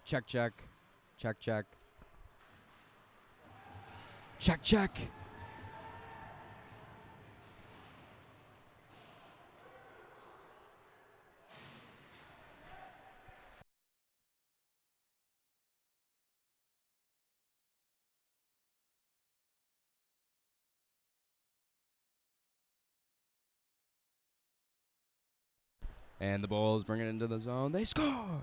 Check, check. Check, check. Check, check. And the Bulls bring it into the zone. They score!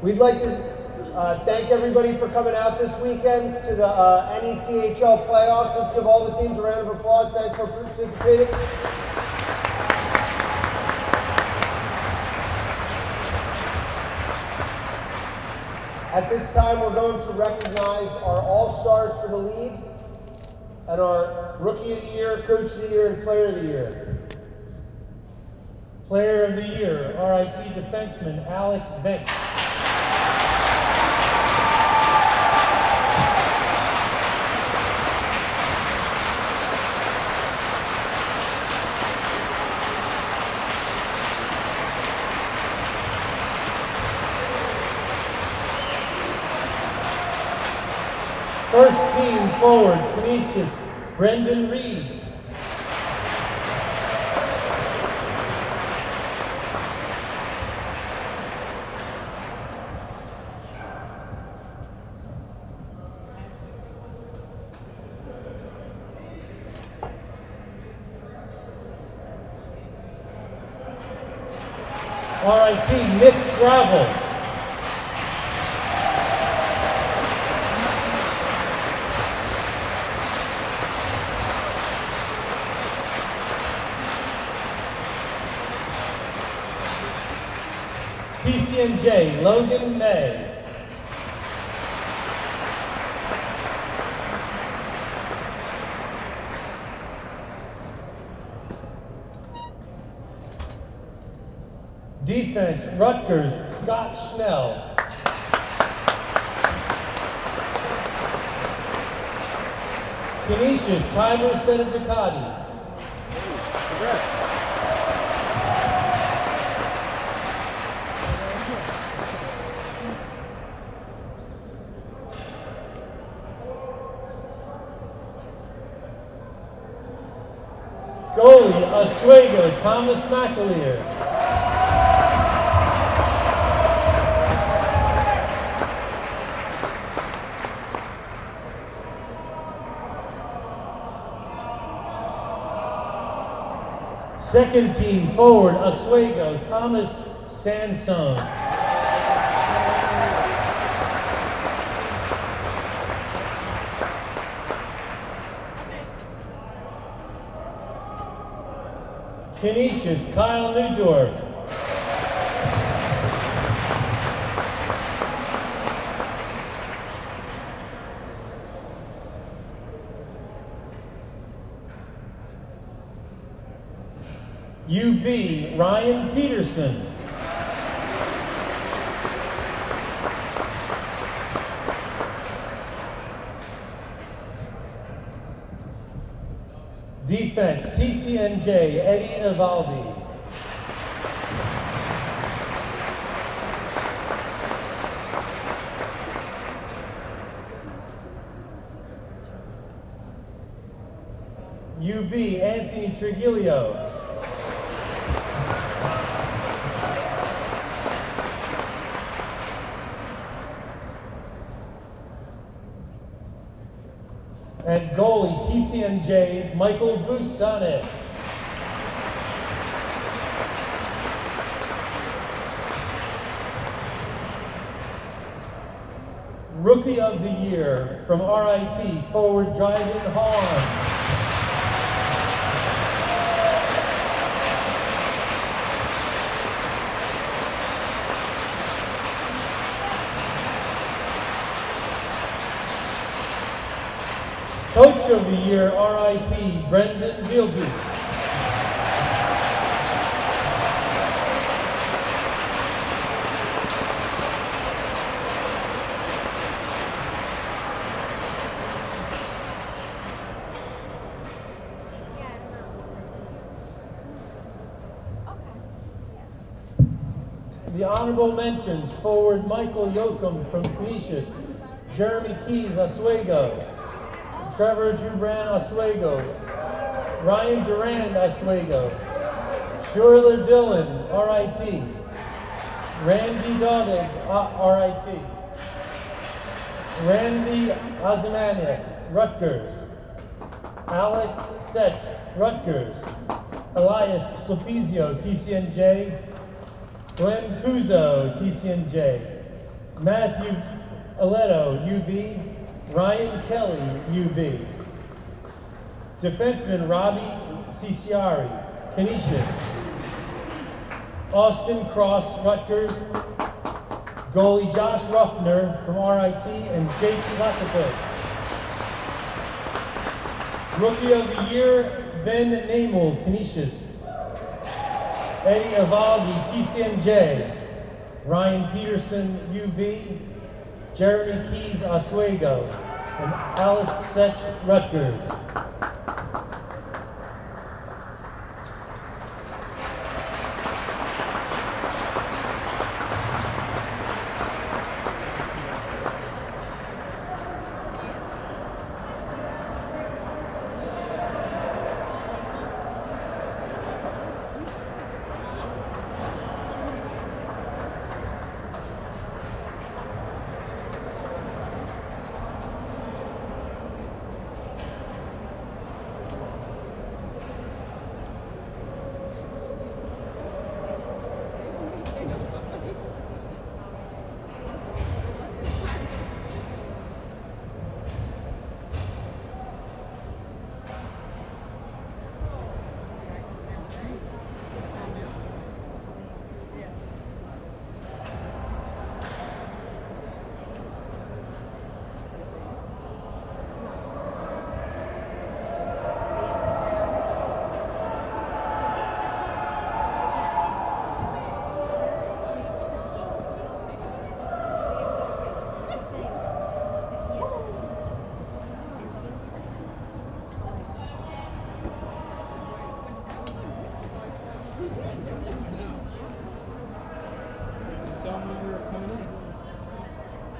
We'd like to thank everybody for coming out this weekend to the NECHL playoffs. Let's give all the teams a round of applause. Thanks for participating. At this time, we're going to recognize our All-Stars for the league and our Rookie of the Year, Coach of the Year, and Player of the Year. Player of the Year, RIT defenseman Alec Venk. First team forward, Canisius, Brendan Reed. RIT, Nick Gravel. TCNJ, Logan May. Defense, Rutgers, Scott Schnell. Canisius, Tiber Senadicati. Congrats. Goalie, Oswego, Thomas McAleer. Second team forward, Oswego, Thomas Sansone. Canisius, Kyle Newdorf. UB, Ryan Peterson. Defense, TCNJ, Eddie Evaldi. UB, Anthony Trigilio. And goalie, TCNJ, Michael Busanich. Rookie of the Year from RIT, forward Dryden Hahn. Coach of the Year, RIT, Brendan Gilby. The honorable mentions, forward Michael Yoakum from Canisius, Jeremy Keys, Oswego, Trevor Jubran, Oswego, Ryan Durand, Oswego, Shurler Dillon, RIT, Randy Dodig, RIT, Randy Azimaniak, Rutgers, Alex Setch, Rutgers, Elias Sulpizio, TCNJ, Glenn Puzo, TCNJ, Matthew Aletto, UB. Ryan Kelly, UB. Defenseman Robbie Ciciari, Canisius. Austin Cross, Rutgers. Goalie Josh Ruffner from RIT and JP Lakatos. Rookie of the Year, Ben Namel, Canisius. Eddie Avaldi, TCMJ. Ryan Peterson, UB. Jeremy Keys, Oswego. And Alice Setch, Rutgers.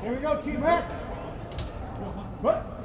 Here we go, Team Hack. What?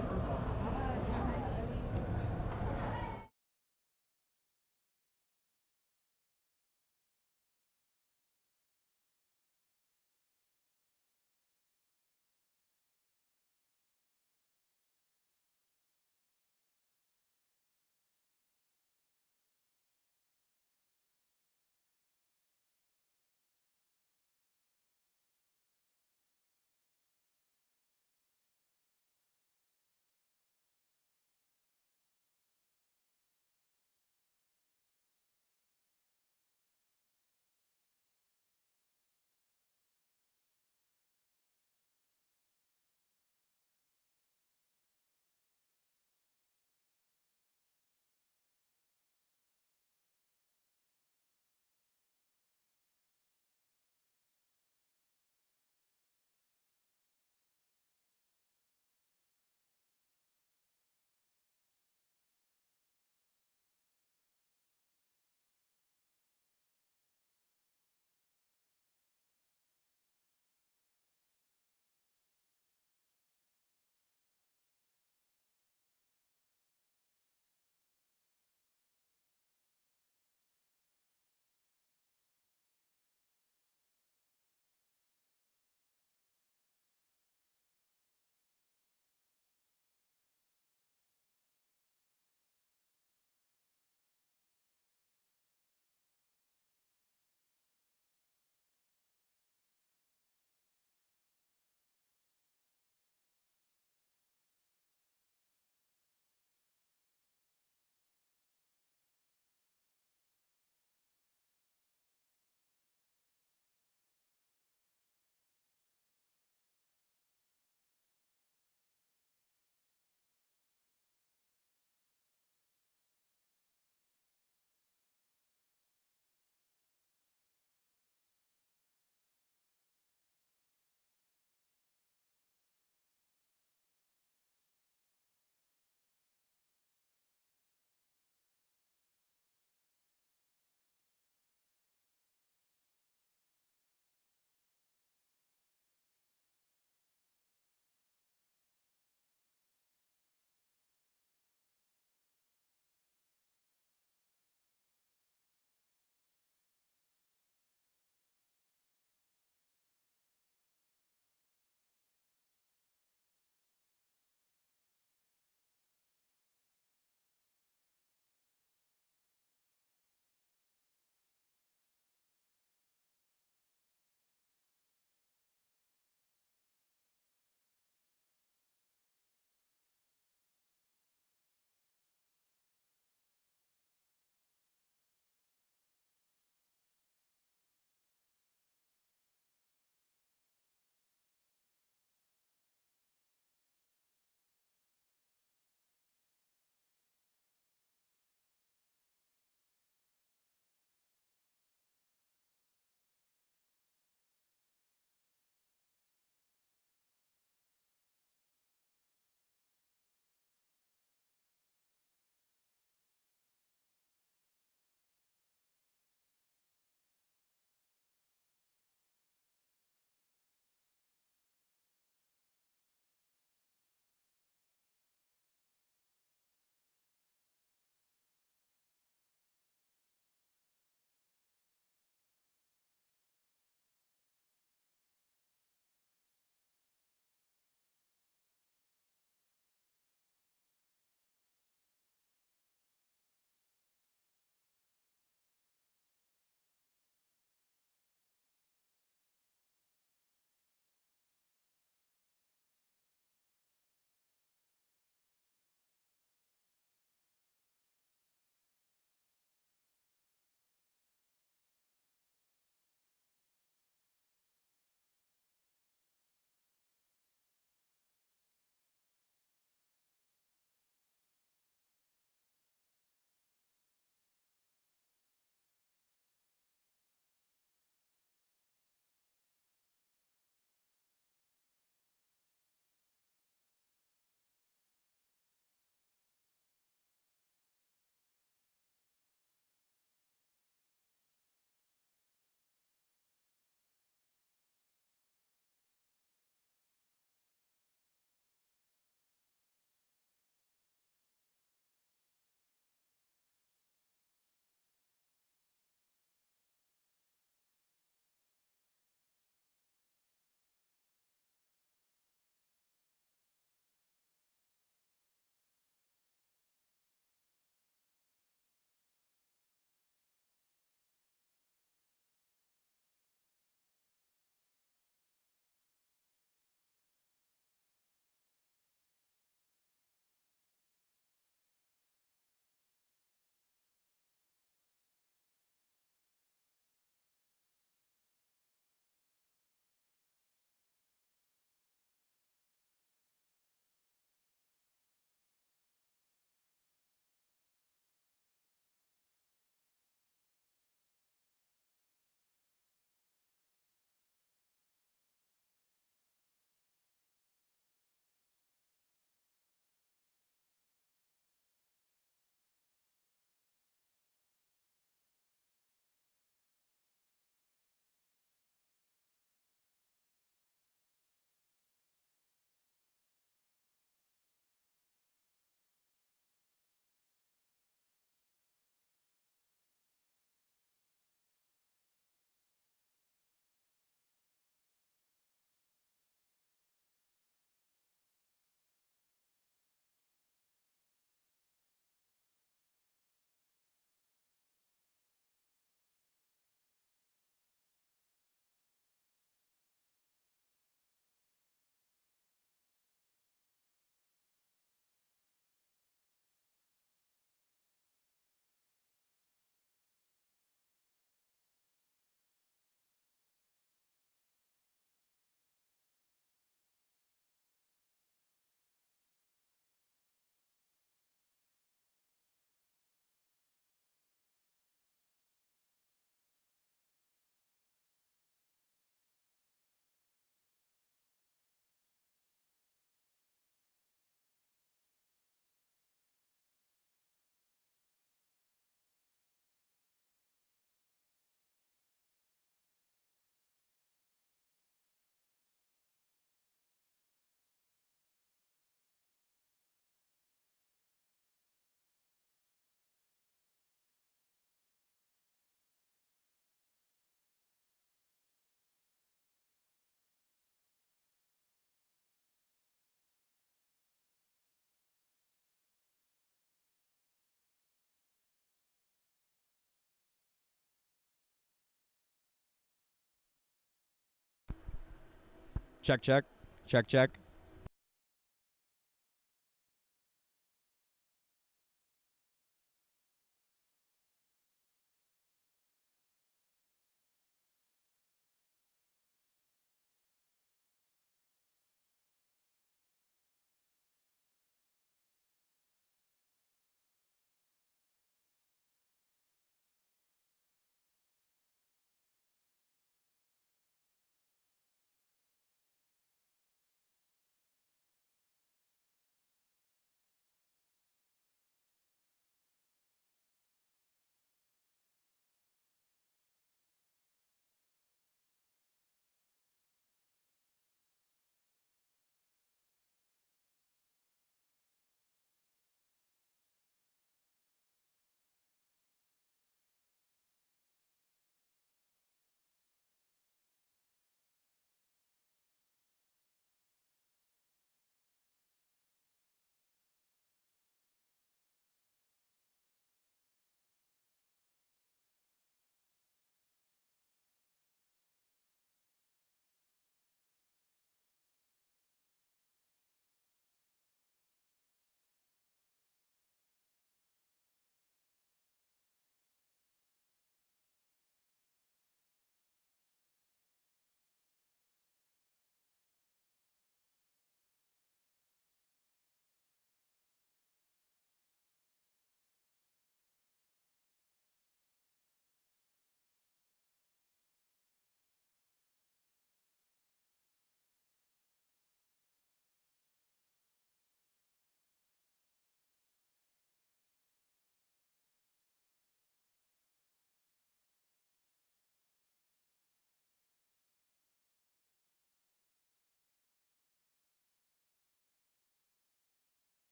Check, check. Check, check.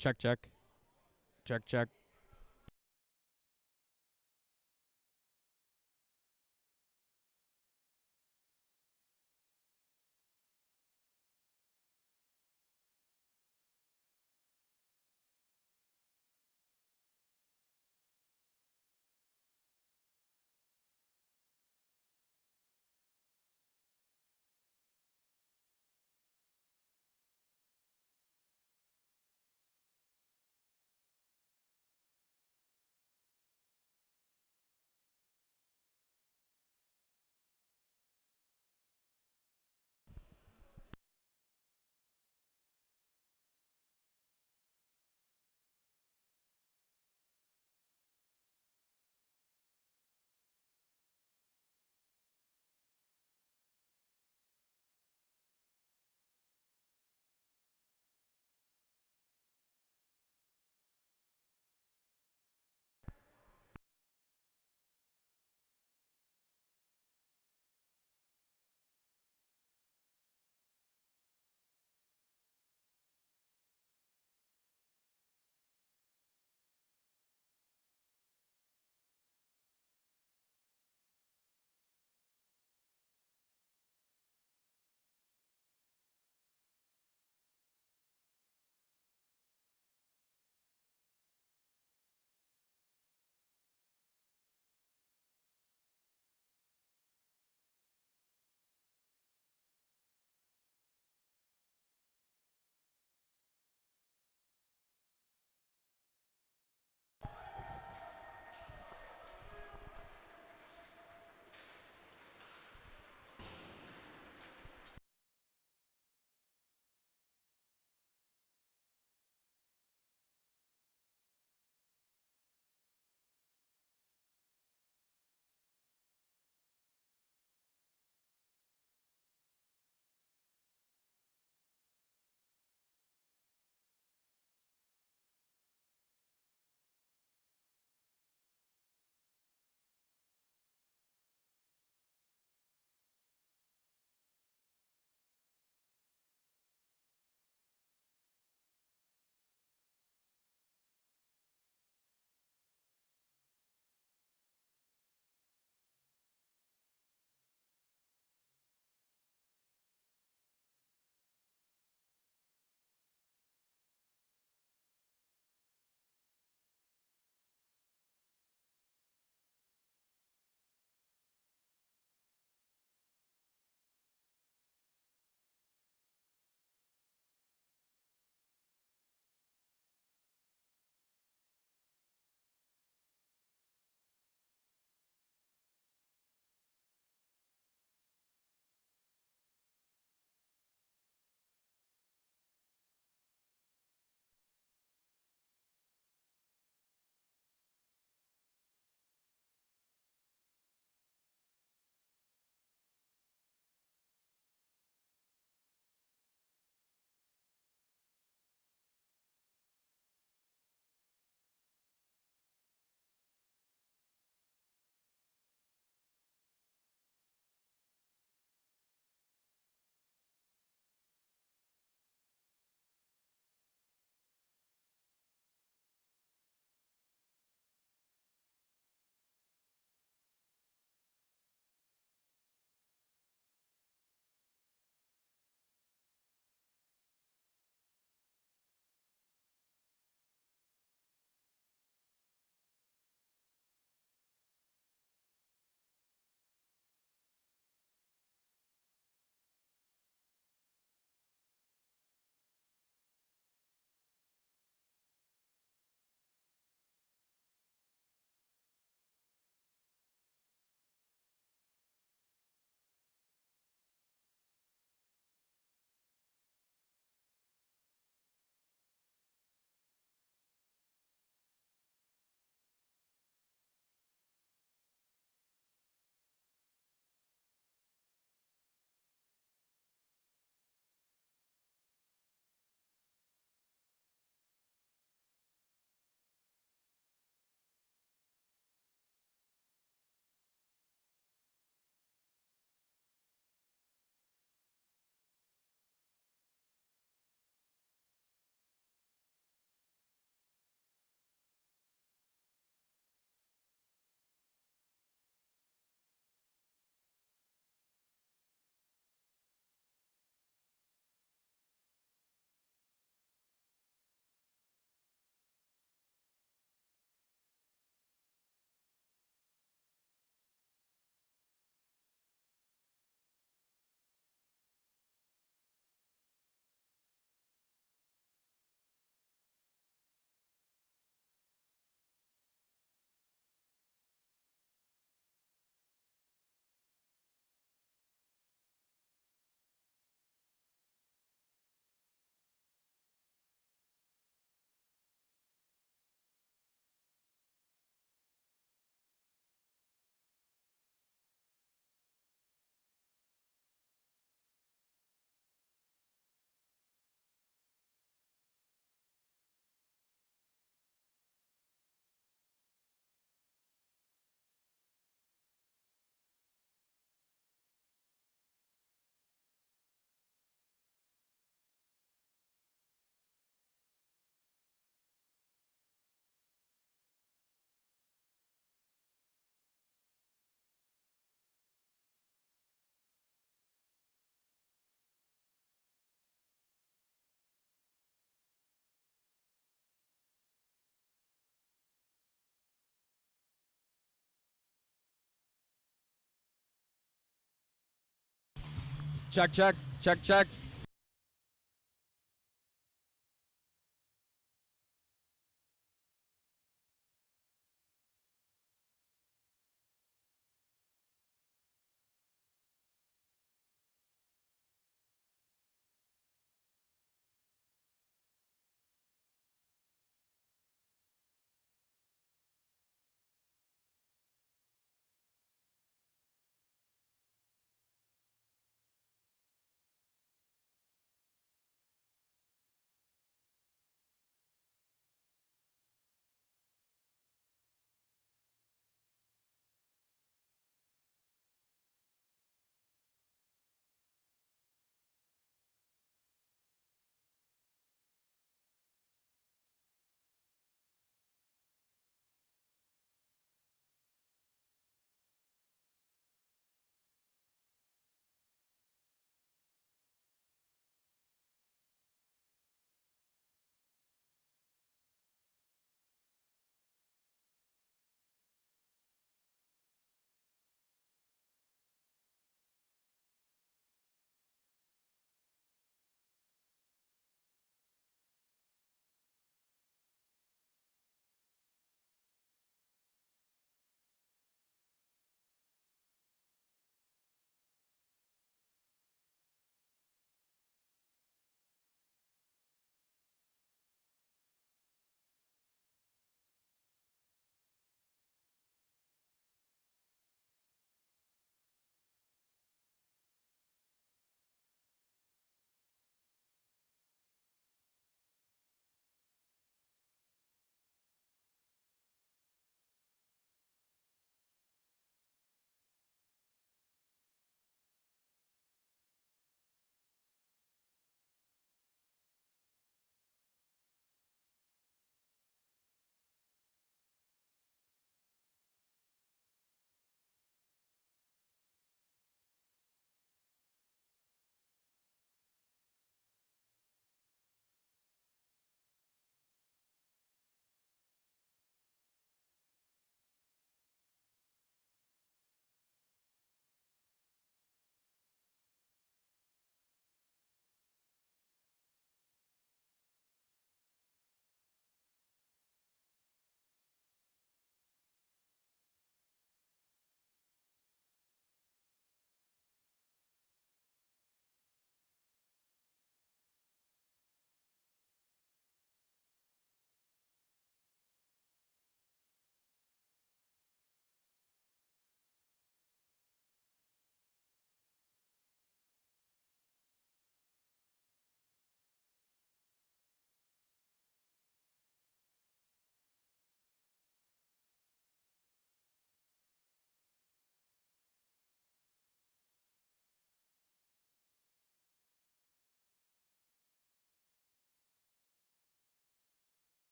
Check, check. Check, check. Check, check, check, check.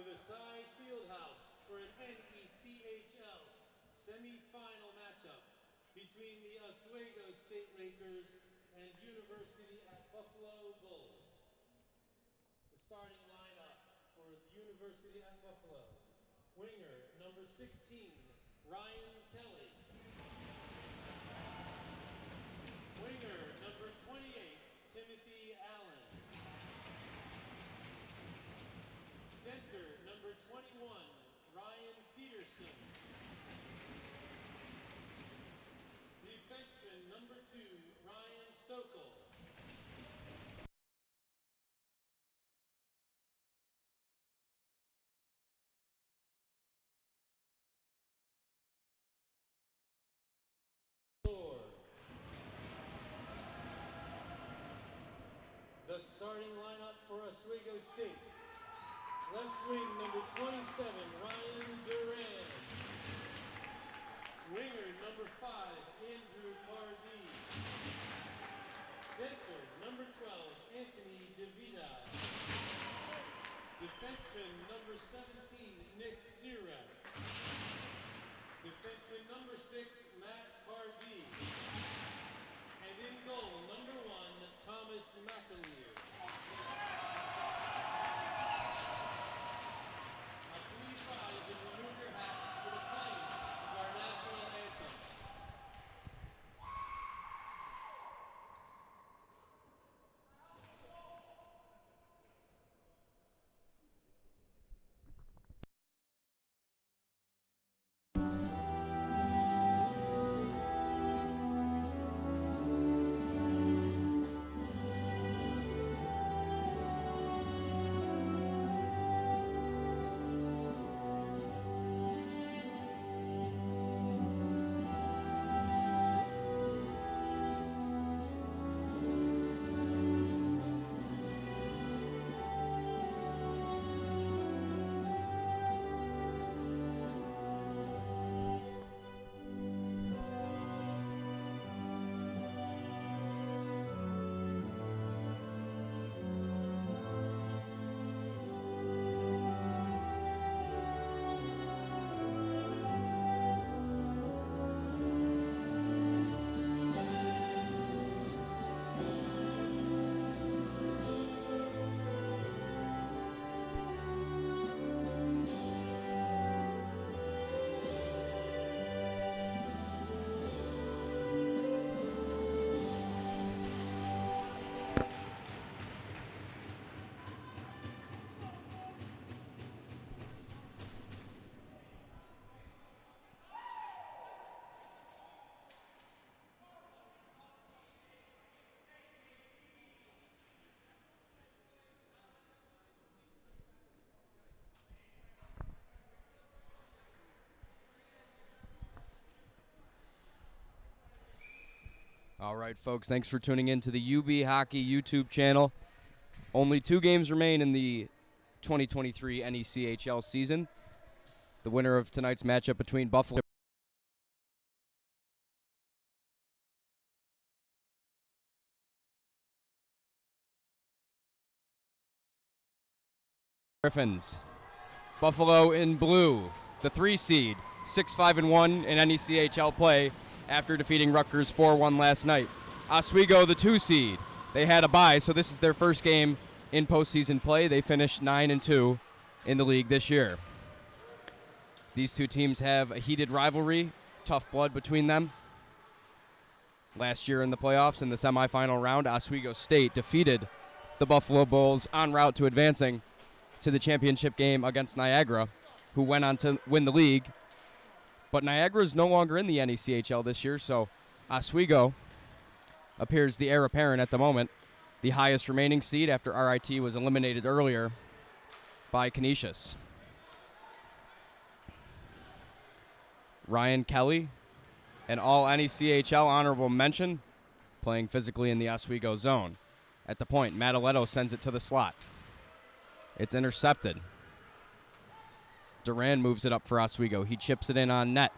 to the side field house for an NECHL semifinal matchup between the Oswego State Lakers and University at Buffalo Bulls. The starting lineup for the University at Buffalo. Winger, number 16, Ryan Kelly. Winger, number 28, Timothy Allen. Center, number 21, Ryan Peterson. Defenseman, number 2, Ryan Stokel. The starting lineup for Oswego State. Left wing, number 27, Ryan Duran. Winger, number 5, Andrew Pardee. Center, number 12, Anthony DeVita. Defenseman, number 17, Nick Sira. Defenseman, number 6, Matt Pardee. And in goal, number 1, Thomas McAleer. Please rise and remove your hats for the playing of our national anthem. All right, folks, thanks for tuning in to the UB Hockey YouTube channel. Only 2 games remain in the 2023 NECHL season. The winner of tonight's matchup between Buffalo Griffins. Buffalo in blue, the 3 seed, 6-5-1 in NECHL play after defeating Rutgers 4-1 last night. Oswego, the 2 seed. They had a bye, so this is their first game in postseason play. They finished 9-2 in the league this year. These 2 teams have a heated rivalry, tough blood between them. Last year in the playoffs, in the semifinal round, Oswego State defeated the Buffalo Bulls en route to advancing to the championship game against Niagara, who went on to win the league. But Niagara is no longer in the NECHL this year, so Oswego appears the heir apparent at the moment, the highest remaining seed after RIT was eliminated earlier by Canisius. Ryan Kelly, an all NECHL honorable mention, playing physically in the Oswego zone. At the point, Mataletto sends it to the slot. It's intercepted. Duran moves it up for Oswego. He chips it in on net.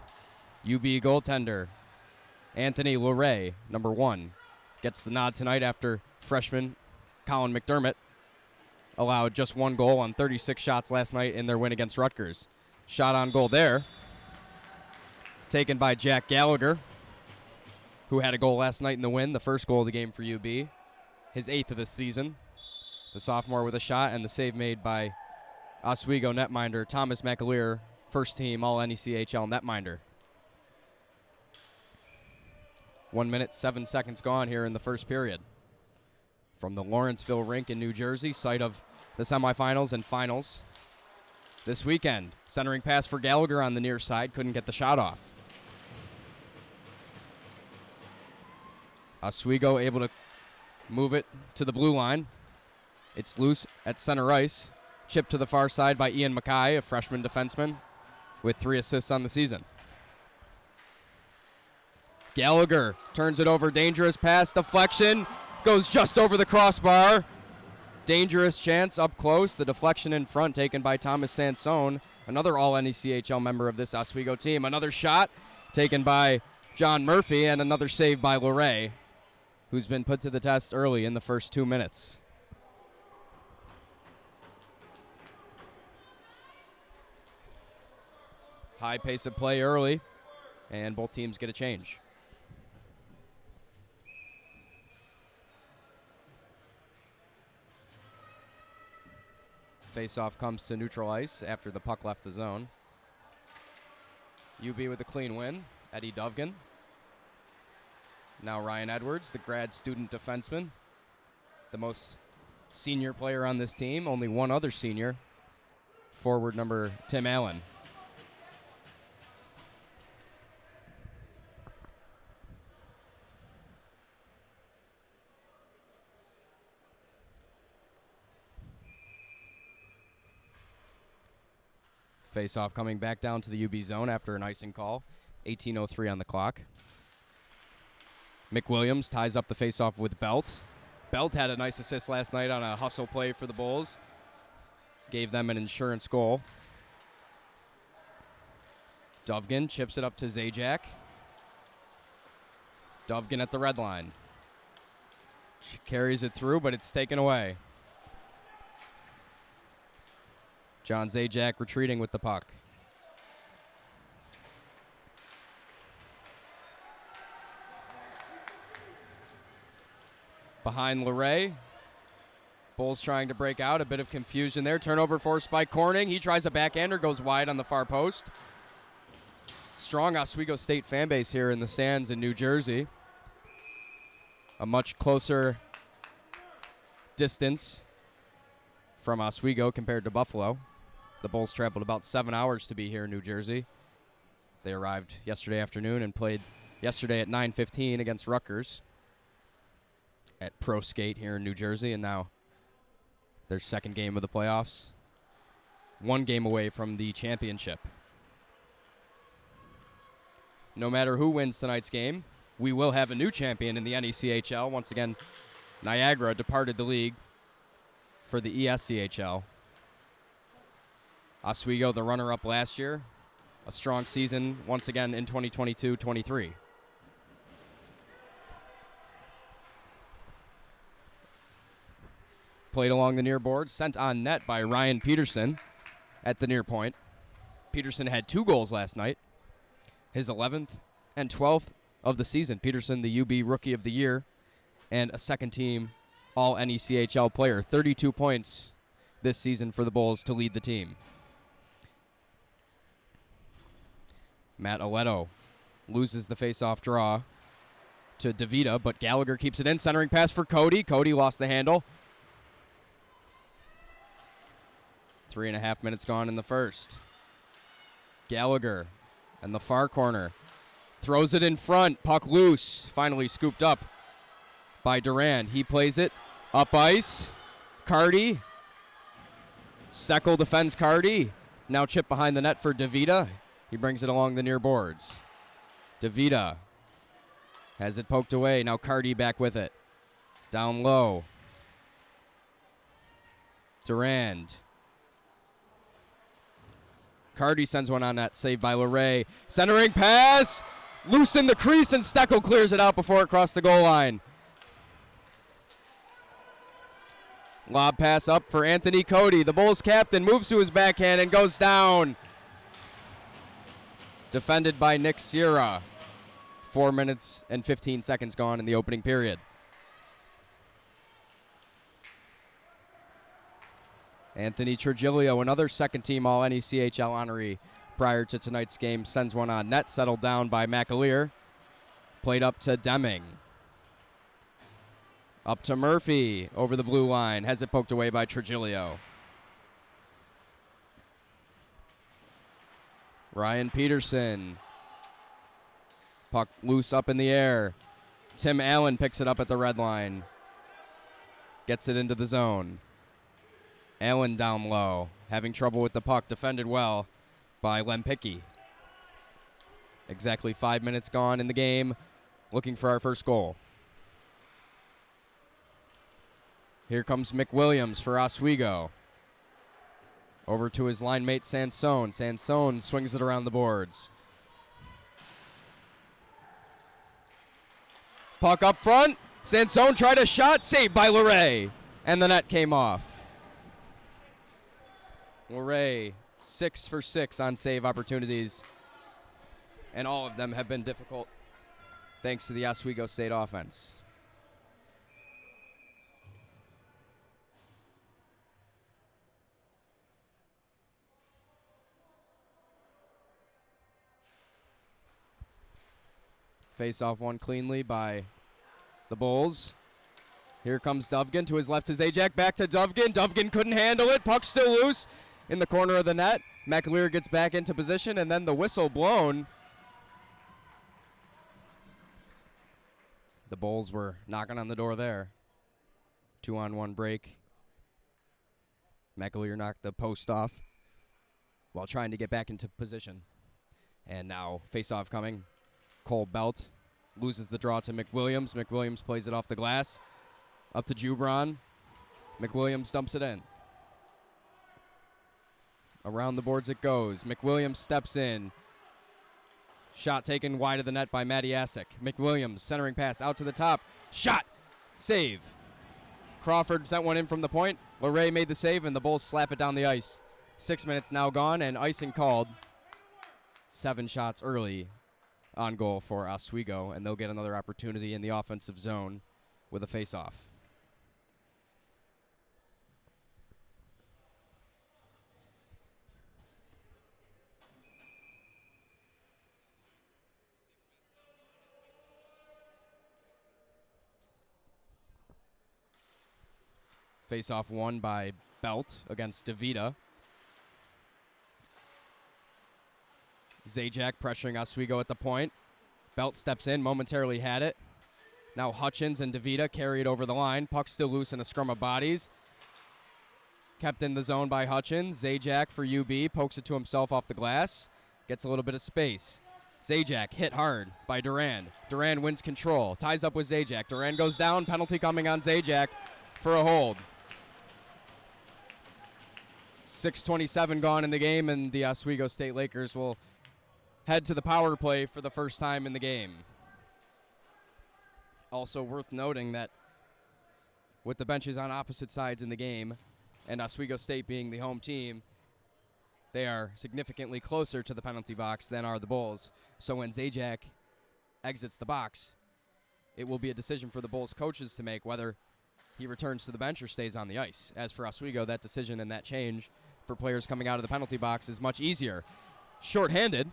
UB goaltender Anthony Luray, number 1, gets the nod tonight after freshman Colin McDermott allowed just 1 goal on 36 shots last night in their win against Rutgers. Shot on goal there, taken by Jack Gallagher, who had a goal last night in the win, the first goal of the game for UB, his 8th of the season. The sophomore with a shot, and the save made by Oswego netminder Thomas McAleer, first team All-NECHL netminder. 1 minute, 7 seconds gone here in the first period. From the Lawrenceville rink in New Jersey, site of the semifinals and finals this weekend. Centering pass for Gallagher on the near side, couldn't get the shot off. Oswego able to move it to the blue line. It's loose at center ice. Chipped to the far side by Ian Mackay, a freshman defenseman, with 3 assists on the season. Gallagher turns it over, dangerous pass, deflection, goes just over the crossbar. Dangerous chance up close, the deflection in front taken by Thomas Sansone, another All-NECHL member of this Oswego team. Another shot taken by John Murphy, and another save by Luray, who's been put to the test early in the first 2 minutes. High pace of play early, and both teams get a change. Face-off comes to neutral ice after the puck left the zone. UB with a clean win. Eddie Dovgan. Now Ryan Edwards, the grad student defenseman, the most senior player on this team. Only one other senior, forward number Tim Allen. Face-off coming back down to the UB zone after an icing call. 18:03 on the clock. McWilliams ties up the face-off with Belt. Belt had a nice assist last night on a hustle play for the Bulls. Gave them an insurance goal. Dovgan chips it up to Zajac. Dovgan at the red line. Carries it through, but it's taken away. John Zajac retreating with the puck. Behind Luray. Bulls trying to break out. A bit of confusion there. Turnover forced by Corning. He tries a backhander, goes wide on the far post. Strong Oswego State fan base here in the stands in New Jersey. A much closer distance from Oswego compared to Buffalo. The Bulls traveled about 7 hours to be here in New Jersey. They arrived yesterday afternoon and played yesterday at 9:15 against Rutgers at Pro Skate here in New Jersey, and now their second game of the playoffs. 1 game away from the championship. No matter who wins tonight's game, we will have a new champion in the NECHL. Once again, Niagara departed the league for the ESCHL. Oswego, the runner-up last year. A strong season once again in 2022-23. Played along the near board, sent on net by Ryan Peterson at the near point. Peterson had 2 goals last night, his 11th and 12th of the season. Peterson, the UB Rookie of the Year, and a second-team All-NECHL player. 32 points this season for the Bulls to lead the team. Matt Aleto loses the face-off draw to DeVita, but Gallagher keeps it in. Centering pass for Cody. Cody lost the handle. 3.5 minutes gone in the first. Gallagher in the far corner. Throws it in front. Puck loose. Finally scooped up by Durand. He plays it up ice. Cardy. Seckel defends Cardy. Now chip behind the net for DeVita. He brings it along the near boards. DeVita has it poked away. Now Cardy back with it. Down low. Durand. Cardy sends one on net, saved by Luray. Centering pass, loose in the crease, and Steckel clears it out before it crossed the goal line. Lob pass up for Anthony Cody. The Bulls captain moves to his backhand and goes down. Defended by Nick Sierra. 4 minutes and 15 seconds gone in the opening period. Anthony Trigilio, another second-team All-NECHL honoree prior to tonight's game, sends one on net, settled down by McAleer. Played up to Deming. Up to Murphy over the blue line. Has it poked away by Trigilio. Ryan Peterson. Puck loose up in the air. Tim Allen picks it up at the red line. Gets it into the zone. Allen down low. Having trouble with the puck. Defended well by Lempicki. Exactly 5 minutes gone in the game. Looking for our first goal. Here comes McWilliams for Oswego. Over to his line mate Sansone. Sansone swings it around the boards. Puck up front. Sansone tried a shot. Saved by Luray. And the net came off. Luray 6 for 6 on save opportunities. And all of them have been difficult thanks to the Oswego State offense. Face-off won cleanly by the Bulls. Here comes Dovgan. To his left is Zajac. Back to Dovgan. Dovgan couldn't handle it. Puck still loose in the corner of the net. McAleer gets back into position, and then the whistle blown. The Bulls were knocking on the door there. 2-on-1 break. McAleer knocked the post off while trying to get back into position. And now face-off coming. Cole Belt loses the draw to McWilliams. McWilliams plays it off the glass. Up to Jubron. McWilliams dumps it in. Around the boards it goes. McWilliams steps in. Shot taken wide of the net by Matty Asick. McWilliams centering pass out to the top. Shot! Save. Crawford sent one in from the point. Luray made the save, and the Bulls slap it down the ice. 6 minutes now gone, and icing called. 7 shots early on goal for Oswego, and they'll get another opportunity in the offensive zone with a face-off. Face-off won by Belt against DeVita. Zajac pressuring Oswego at the point. Belt steps in, momentarily had it. Now Hutchins and DeVita carry it over the line. Puck still loose in a scrum of bodies. Kept in the zone by Hutchins. Zajac for UB, pokes it to himself off the glass. Gets a little bit of space. Zajac hit hard by Duran. Duran wins control, ties up with Zajac. Duran goes down, penalty coming on Zajac for a hold. 6:27 gone in the game, and the Oswego State Lakers will head to the power play for the first time in the game. Also worth noting that with the benches on opposite sides in the game and Oswego State being the home team, they are significantly closer to the penalty box than are the Bulls. So when Zajac exits the box, it will be a decision for the Bulls coaches to make whether he returns to the bench or stays on the ice. As for Oswego, that decision and that change for players coming out of the penalty box is much easier. Short-handed.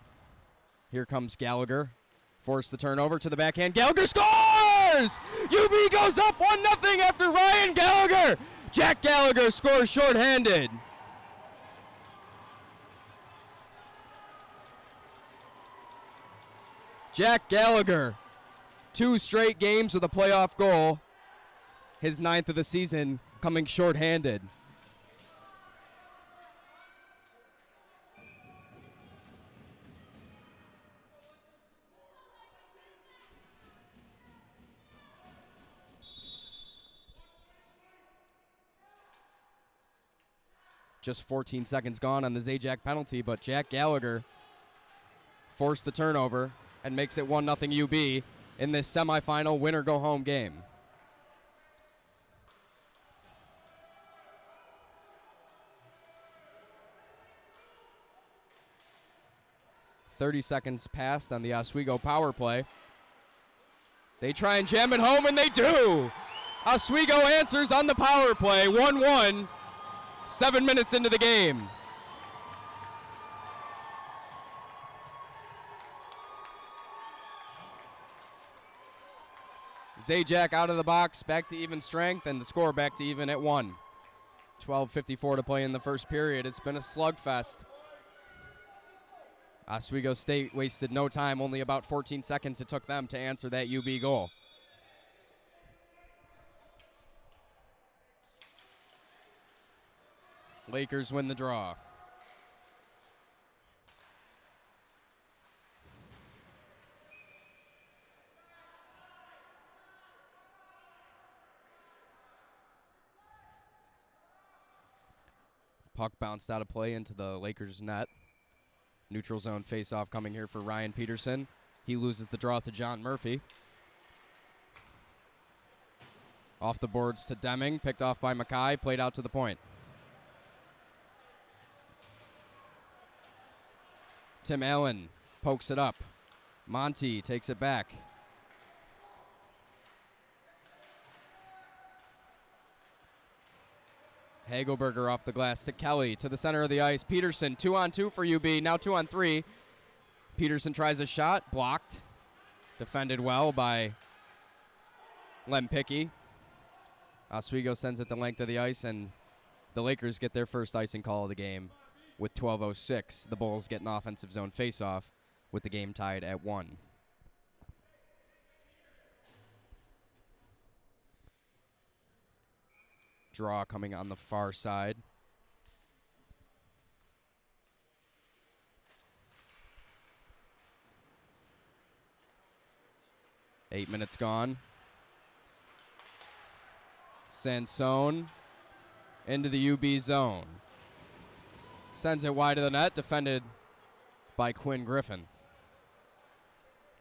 Here comes Gallagher. Force the turnover to the backhand. Gallagher scores! UB goes up 1-0 after Ryan Gallagher. Jack Gallagher scores short-handed. Jack Gallagher, 2 straight games with a playoff goal. His 9th of the season, coming short-handed. Just 14 seconds gone on the Zajac penalty, but Jack Gallagher forced the turnover and makes it 1-0 UB in this semifinal winner-go-home game. 30 seconds passed on the Oswego power play. They try and jam it home, and they do. Oswego answers on the power play, 1-1, 7 minutes into the game. Zajac out of the box, back to even strength, and the score back to even at 1. 12:54 to play in the first period. It's been a slugfest. Oswego State wasted no time, only about 14 seconds it took them to answer that UB goal. Lakers win the draw. Puck bounced out of play into the Lakers' net. Neutral zone faceoff coming here for Ryan Peterson. He loses the draw to John Murphy. Off the boards to Deming, picked off by Mackay, played out to the point. Tim Allen pokes it up. Monty takes it back. Hagelberger off the glass to Kelly, to the center of the ice. Peterson, 2-on-2 for UB, now 2-on-3. Peterson tries a shot, blocked. Defended well by Lempicki. Oswego sends it the length of the ice, and the Lakers get their first icing call of the game with 12:06. The Bulls get an offensive zone faceoff with the game tied at 1. Draw coming on the far side. Eight minutes gone. Sansone into the UB zone. Sends it wide of the net, defended by Quinn Griffin.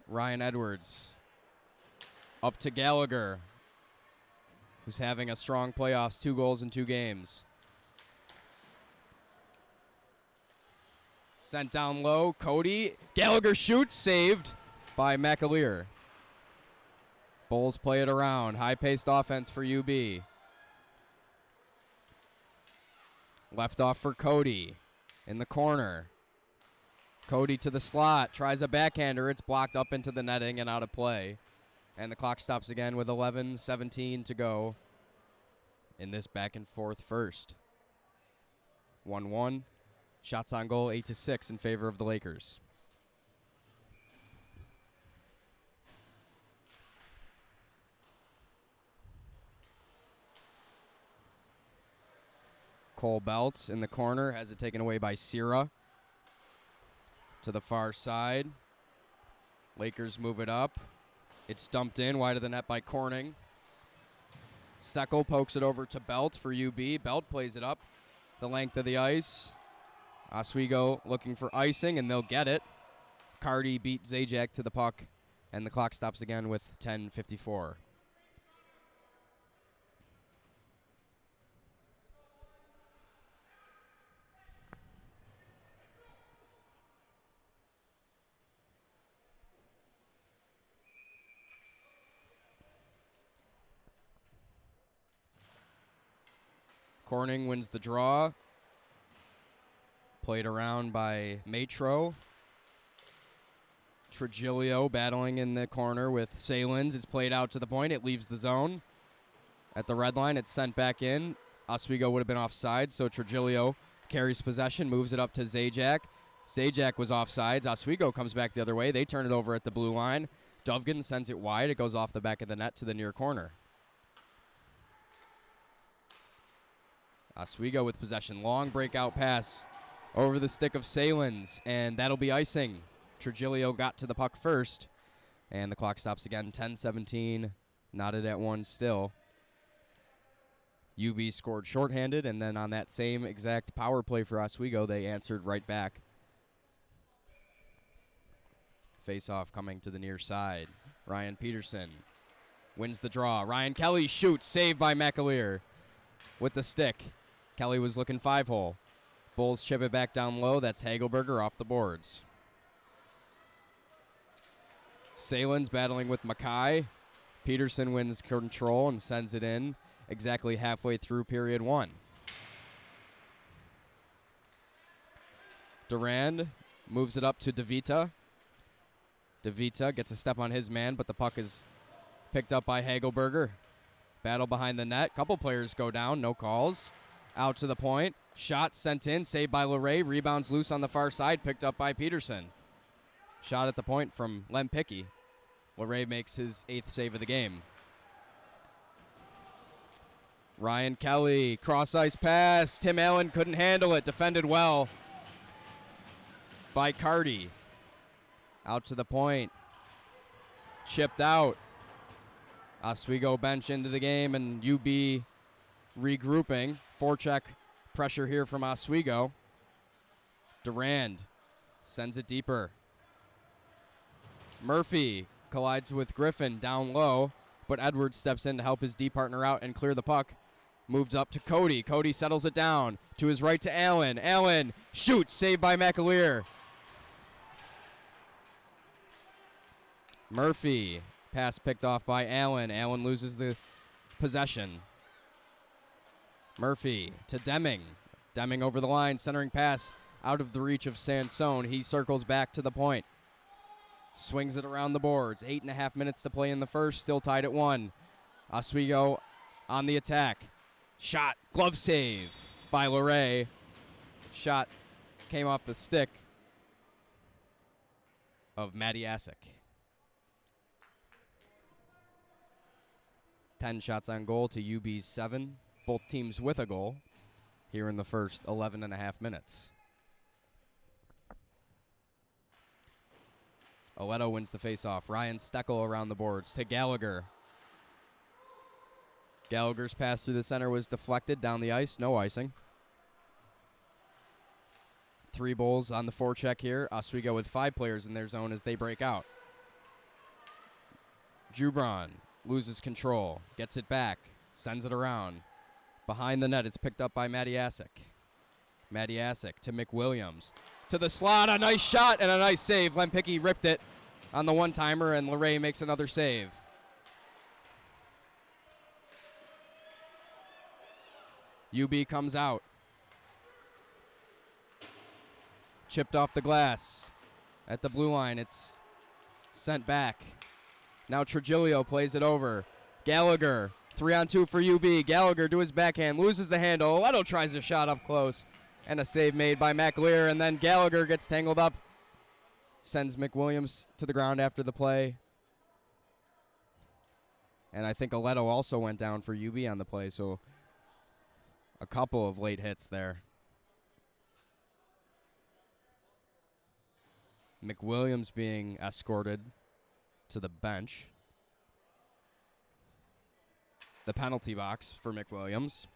Ryan Edwards up to Gallagher, who's having a strong playoffs, 2 goals in 2 games. Sent down low, Cody. Gallagher shoots, saved by McAleer. Bulls play it around. High-paced offense for UB. Left off for Cody in the corner. Cody to the slot, tries a backhander. It's blocked up into the netting and out of play. And the clock stops again with 11:17 to go in this back and forth first. 1-1. Shots on goal 8-6 in favor of the Lakers. Cole Belt in the corner, has it taken away by Sierra. To the far side. Lakers move it up. It's dumped in wide of the net by Corning. Steckel pokes it over to Belt for UB. Belt plays it up the length of the ice. Oswego looking for icing, and they'll get it. Cardi beat Zajac to the puck, and the clock stops again with 10:54. Corning wins the draw. Played around by Matro. Trigilio battling in the corner with Salins. It's played out to the point. It leaves the zone. At the red line, it's sent back in. Oswego would have been offside, so Trigilio carries possession, moves it up to Zajac. Zajac was offsides. Oswego comes back the other way. They turn it over at the blue line. Dovgan sends it wide. It goes off the back of the net to the near corner. Oswego with possession. Long breakout pass over the stick of Salins, and that'll be icing. Trigilio got to the puck first, and the clock stops again. 10:17, knotted at 1 still. UB scored shorthanded, and then on that same exact power play for Oswego, they answered right back. Face-off coming to the near side. Ryan Peterson wins the draw. Ryan Kelly shoots, saved by McAleer with the stick. Kelly was looking 5-hole. Bulls chip it back down low. That's Hagelberger off the boards. Salen's battling with Mackay. Peterson wins control and sends it in exactly halfway through period 1. Durand moves it up to DeVita. DeVita gets a step on his man, but the puck is picked up by Hagelberger. Battle behind the net. Couple players go down, no calls. Out to the point. Shot sent in, saved by LeRae. Rebounds loose on the far side, picked up by Peterson. Shot at the point from Lempicky. LeRae makes his 8th save of the game. Ryan Kelly, cross-ice pass. Tim Allen couldn't handle it. Defended well by Carty. Out to the point. Chipped out. Oswego bench into the game, and UB regrouping. Forecheck pressure here from Oswego. Durand sends it deeper. Murphy collides with Griffin down low, but Edwards steps in to help his D partner out and clear the puck. Moves up to Cody. Cody settles it down. To his right to Allen. Allen shoots, saved by McAleer. Murphy, pass picked off by Allen. Allen loses the possession. Murphy to Deming. Deming over the line, centering pass out of the reach of Sansone. He circles back to the point. Swings it around the boards. 8.5 minutes to play in the first, still tied at 1. Oswego on the attack. Shot, glove save by LeRae. Shot came off the stick of Matty Asic. 10 shots on goal to UB's 7. Both teams with a goal here in the first 11.5 minutes. Oleto wins the faceoff. Ryan Steckel around the boards to Gallagher. Gallagher's pass through the center was deflected down the ice. No icing. 3 Bulls on the forecheck here. Oswego with 5 players in their zone as they break out. Jubron loses control. Gets it back. Sends it around. Behind the net, it's picked up by Matty Asic. Matty Asic to McWilliams. To the slot, a nice shot and a nice save. Lempicky ripped it on the one-timer, and LeRae makes another save. UB comes out. Chipped off the glass. At the blue line, it's sent back. Now Trigilio plays it over. Gallagher, 3-on-2 for UB. Gallagher to his backhand, loses the handle. Leto tries a shot up close. And a save made by McAleer, and then Gallagher gets tangled up. Sends McWilliams to the ground after the play. And I think Oleto also went down for UB on the play, so a couple of late hits there. McWilliams being escorted to the bench. The penalty box for McWilliams.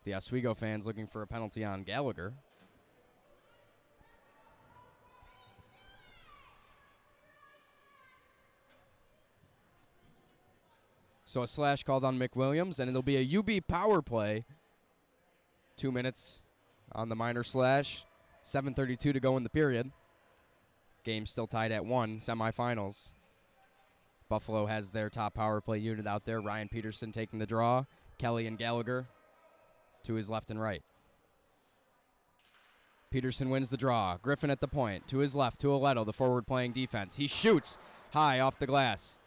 The Oswego fans looking for a penalty on Gallagher. So a slash called on McWilliams, and it'll be a UB power play. 2 minutes on the minor slash. 7:32 to go in the period. Game still tied at 1, semifinals. Buffalo has their top power play unit out there. Ryan Peterson taking the draw. Kelly and Gallagher to his left and right. Peterson wins the draw. Griffin at the point. To his left, to Oleto, the forward playing defense. He shoots high off the glass.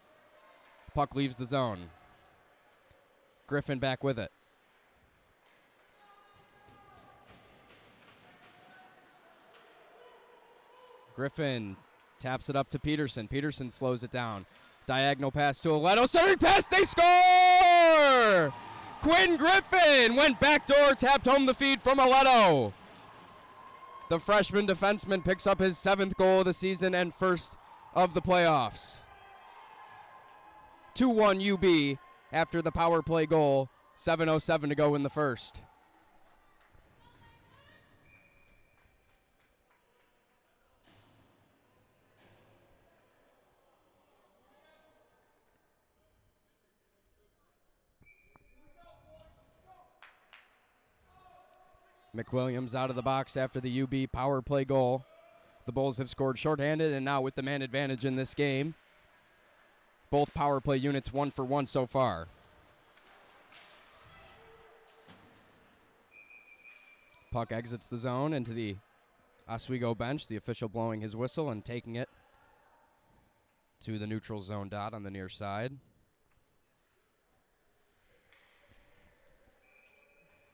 Puck leaves the zone. Griffin back with it. Griffin taps it up to Peterson. Peterson slows it down. Diagonal pass to Oleto. Centering pass, they score! Quinn Griffin went backdoor, tapped home the feed from Oleto. The freshman defenseman picks up his 7th goal of the season and first of the playoffs. 2-1 UB after the power play goal. 7:07 to go in the first. McWilliams out of the box after the UB power play goal. The Bulls have scored shorthanded, and now with the man advantage in this game, both power play units 1 for 1 so far. Puck exits the zone into the Oswego bench, the official blowing his whistle and taking it to the neutral zone dot on the near side.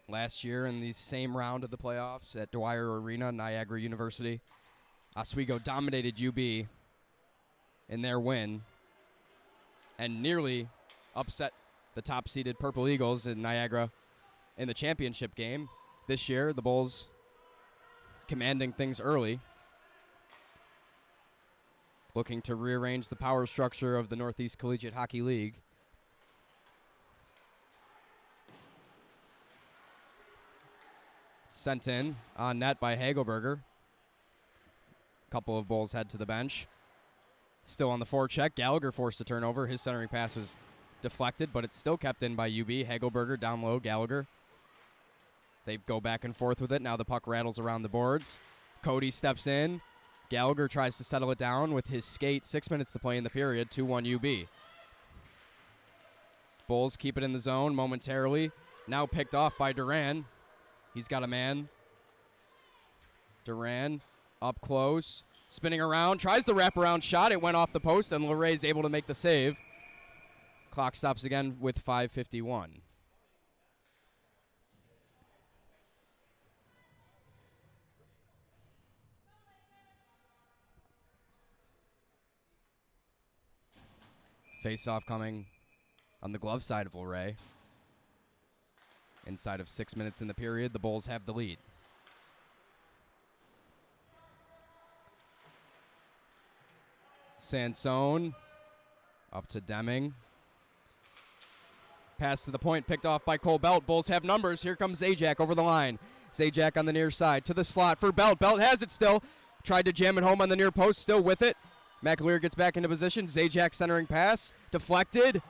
Last year in the same round of the playoffs at Dwyer Arena, Niagara University, Oswego dominated UB in their win and nearly upset the top-seeded Purple Eagles in Niagara in the championship game. This year, the Bulls commanding things early, looking to rearrange the power structure of the Northeast Collegiate Hockey League. Sent in on net by Hagelberger. A couple of Bulls head to the bench. Still on the forecheck. Gallagher forced a turnover. His centering pass was deflected, but it's still kept in by UB. Hagelberger down low. Gallagher. They go back and forth with it. Now the puck rattles around the boards. Cody steps in. Gallagher tries to settle it down with his skate. 6 minutes to play in the period. 2-1 UB. Bulls keep it in the zone momentarily. Now picked off by Duran. He's got a man. Duran up close. Spinning around. Tries the wraparound shot. It went off the post, and Laray's able to make the save. Clock stops again with 5:51. Face-off coming on the glove side of Laray. Inside of 6 minutes in the period, the Bulls have the lead. Sansone up to Deming. Pass to the point, picked off by Cole Belt. Bulls have numbers. Here comes Zajac over the line. Zajac on the near side to the slot for Belt. Belt has it still. Tried to jam it home on the near post, still with it. McAleer gets back into position. Zajac centering pass. Deflected.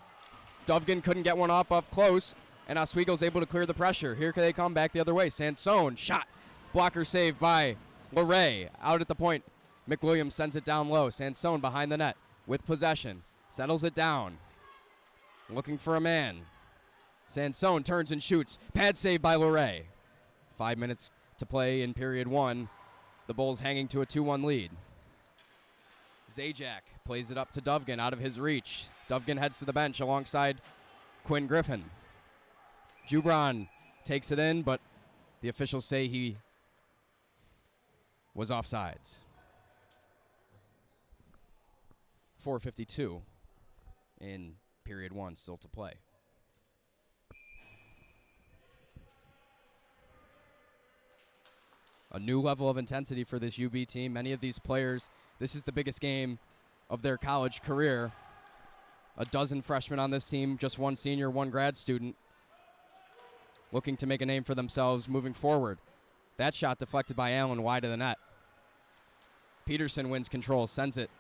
Dovgan couldn't get one up close, and Oswego's able to clear the pressure. Here they come back the other way. Sansone, shot. Blocker saved by Laray. Out at the point. McWilliams sends it down low. Sansone behind the net with possession. Settles it down. Looking for a man. Sansone turns and shoots. Pad save by Laray. 5 minutes to play in period one. The Bulls hanging to a 2-1 lead. Zajac plays it up to Dovgan out of his reach. Dovgan heads to the bench alongside Quinn Griffin. Jubran takes it in, but the officials say he was offsides. 4:52 in period one, still to play. A new level of intensity for this UB team. Many of these players, this is the biggest game of their college career. A dozen freshmen on this team, just one senior, one grad student, looking to make a name for themselves moving forward. That shot deflected by Allen wide of the net. Peterson wins control, sends it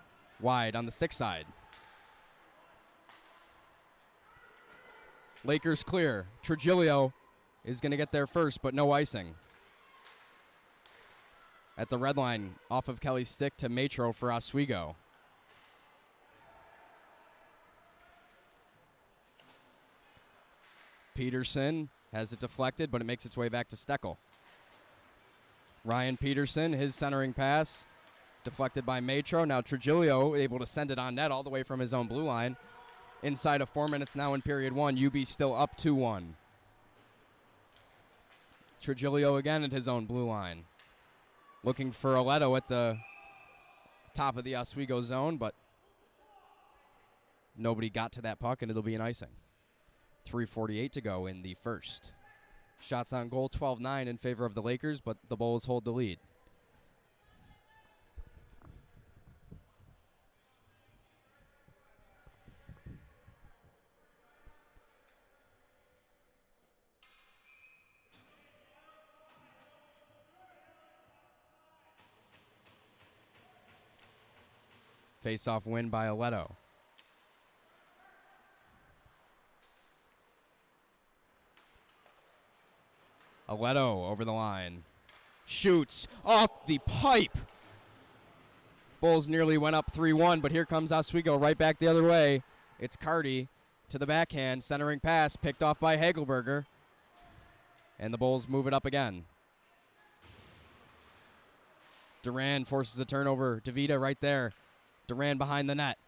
wide on the stick side. Lakers clear. Trujillo is going to get there first, but no icing. At the red line, off of Kelly's stick to Matro for Oswego. Peterson has it deflected, but it makes its way back to Steckel. Ryan Peterson, his centering pass, deflected by Matro. Now Trujillo able to send it on net all the way from his own blue line. Inside of 4 minutes now in period one, UB still up 2-1. Trujillo again at his own blue line. Looking for Aledo at the top of the Oswego zone, but nobody got to that puck, and it'll be an icing. 3:48 to go in the first. Shots on goal, 12-9 in favor of the Lakers, but the Bulls hold the lead. Face-off win by Aledo. Aledo over the line. Shoots off the pipe. Bulls nearly went up 3-1, but here comes Oswego right back the other way. It's Carty to the backhand, centering pass, picked off by Hagelberger. And the Bulls move it up again. Duran forces a turnover. DeVita right there. Duran behind the net.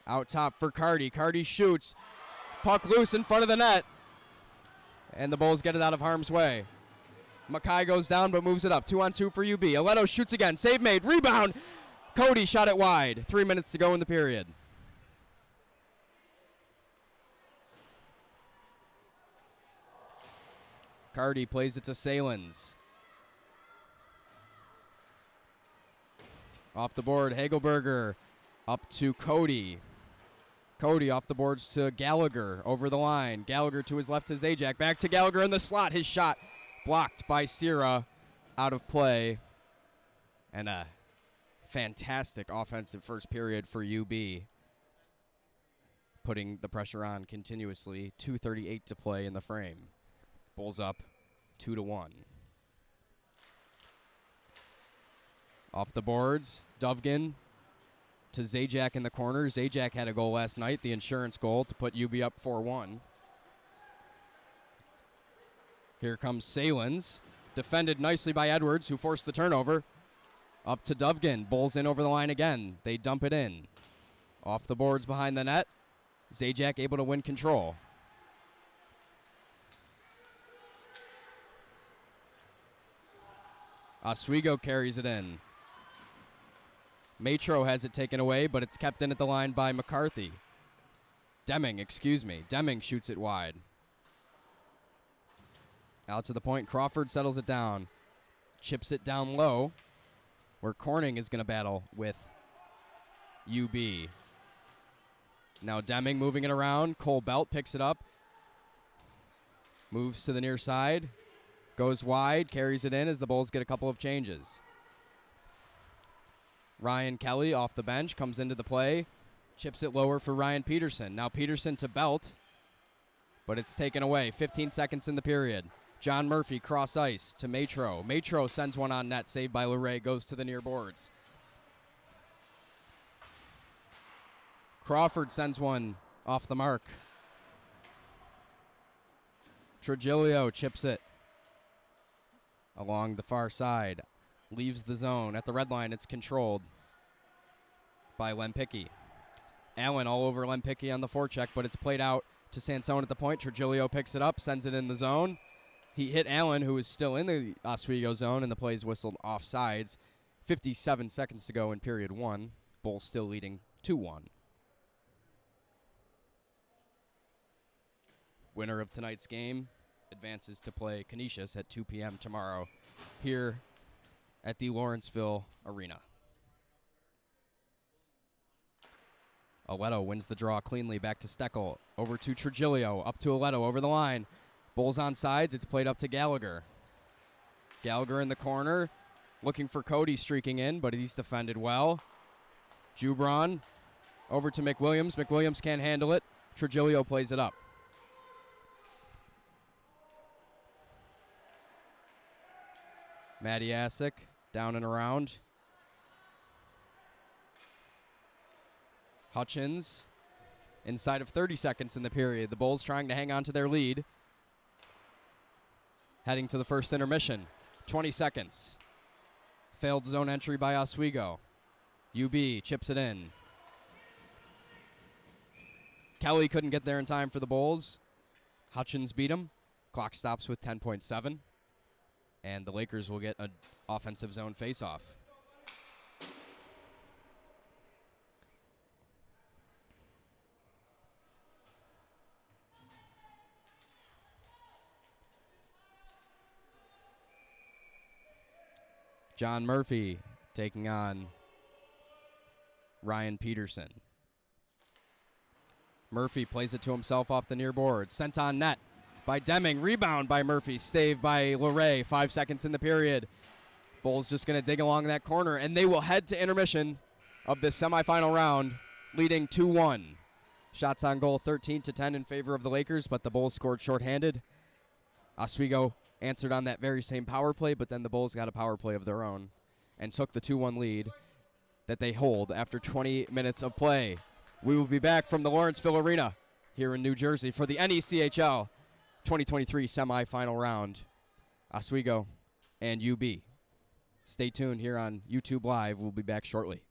Out top for Carty. Carty shoots. Puck loose in front of the net. And the Bulls get it out of harm's way. Mackay goes down but moves it up. 2-on-2 for UB. Aleto shoots again. Save made. Rebound. Cody shot it wide. 3 minutes to go in the period. Carty plays it to Salins. Off the board, Hagelberger up to Cody. Cody off the boards to Gallagher over the line. Gallagher to his left to Zajac. Back to Gallagher in the slot. His shot blocked by Sierra, out of play. And a fantastic offensive first period for UB. Putting the pressure on continuously. 2:38 to play in the frame. Bulls up 2-1. Off the boards, Dovgin to Zajac in the corner. Zajac had a goal last night, the insurance goal to put UB up 4-1. Here comes Salins, defended nicely by Edwards, who forced the turnover. Up to Dovgin, Bulls in over the line again. They dump it in. Off the boards behind the net, Zajac able to win control. Oswego carries it in. Matro has it taken away, but it's kept in at the line by McCarthy. Deming shoots it wide. Out to the point, Crawford settles it down. Chips it down low, where Corning is going to battle with UB. Now Deming moving it around. Cole Belt picks it up. Moves to the near side. Goes wide, carries it in as the Bulls get a couple of changes. Ryan Kelly off the bench, comes into the play. Chips it lower for Ryan Peterson. Now Peterson to Belt, but it's taken away. 15 seconds in the period. John Murphy cross ice to Matro. Matro sends one on net, saved by Luray, goes to the near boards. Crawford sends one off the mark. Trujillo chips it along the far side. Leaves the zone. At the red line, it's controlled by Lempicki. Allen all over Lempicki on the forecheck, but it's played out to Sansone at the point. Trujillo picks it up, sends it in the zone. He hit Allen, who is still in the Oswego zone, and the play is whistled offsides. 57 seconds to go in period one. Bulls still leading 2-1. Winner of tonight's game advances to play Canisius at 2 p.m. tomorrow here at the Lawrenceville Arena. Aleto wins the draw cleanly, back to Steckel, over to Trujillo, up to Aleto, over the line. Bulls on sides, it's played up to Gallagher. Gallagher in the corner, looking for Cody streaking in, but he's defended well. Jubron over to McWilliams. McWilliams can't handle it. Trujillo plays it up. Matiasik down and around. Hutchins inside of 30 seconds in the period. The Bulls trying to hang on to their lead. Heading to the first intermission. 20 seconds. Failed zone entry by Oswego. UB chips it in. Kelly couldn't get there in time for the Bulls. Hutchins beat him. Clock stops with 10.7. And the Lakers will get an offensive zone faceoff. John Murphy taking on Ryan Peterson. Murphy plays it to himself off the near board. Sent on net by Deming. Rebound by Murphy. Saved by Luray. 5 seconds in the period. Bulls just going to dig along that corner, and they will head to intermission of this semifinal round, leading 2-1. Shots on goal 13-10 in favor of the Lakers, but the Bulls scored shorthanded. Oswego answered on that very same power play, but then the Bulls got a power play of their own and took the 2-1 lead that they hold after 20 minutes of play. We will be back from the Lawrenceville Arena here in New Jersey for the NECHL 2023 semifinal round. Oswego and UB. Stay tuned here on YouTube Live. We'll be back shortly.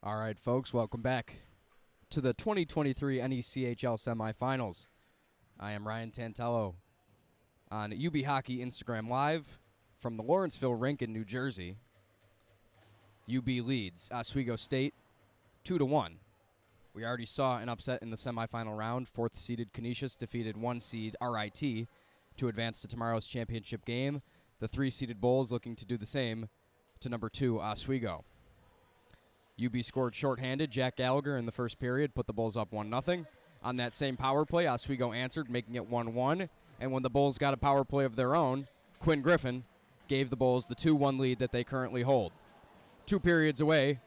All right, folks, welcome back to the 2023 NECHL semifinals. I am Ryan Tantello on UB Hockey Instagram Live from the Lawrenceville rink in New Jersey. UB leads Oswego State 2-1. We already saw an upset in the semifinal round. 4th-seeded Canisius defeated 1-seed RIT to advance to tomorrow's championship game. The 3-seeded Bulls looking to do the same to number 2 Oswego. UB scored shorthanded. Jack Gallagher in the first period put the Bulls up 1-0. On that same power play, Oswego answered, making it 1-1. And when the Bulls got a power play of their own, Quinn Griffin gave the Bulls the 2-1 lead that they currently hold. 2 periods away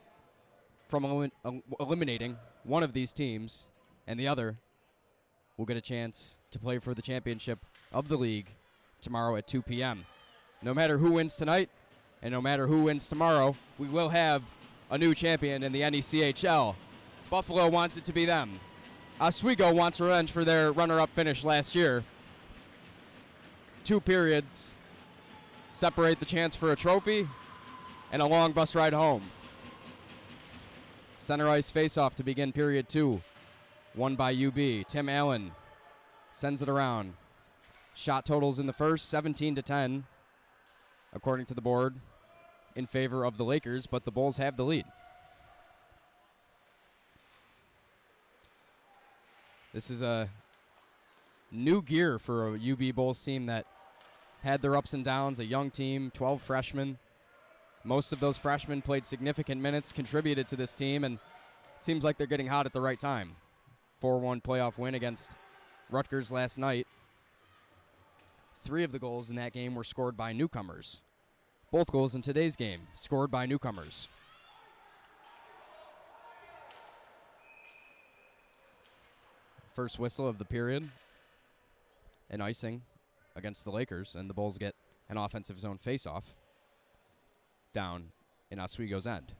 from eliminating one of these teams, and the other will get a chance to play for the championship of the league tomorrow at 2 p.m. No matter who wins tonight, and no matter who wins tomorrow, we will have a new champion in the NECHL. Buffalo wants it to be them. Oswego wants revenge for their runner-up finish last year. 2 periods separate the chance for a trophy and a long bus ride home. Center ice face-off to begin period 2. Won by UB. Tim Allen sends it around. Shot totals in the first, 17-10, according to the board, in favor of the Lakers, but the Bulls have the lead. This is a new gear for a UB Bulls team that had their ups and downs, a young team, 12 freshmen. Most of those freshmen played significant minutes, contributed to this team, and it seems like they're getting hot at the right time. 4-1 playoff win against Rutgers last night. 3 of the goals in that game were scored by newcomers. Both goals in today's game scored by newcomers. First whistle of the period. An icing against the Lakers, and the Bulls get an offensive zone faceoff down in Oswego's end.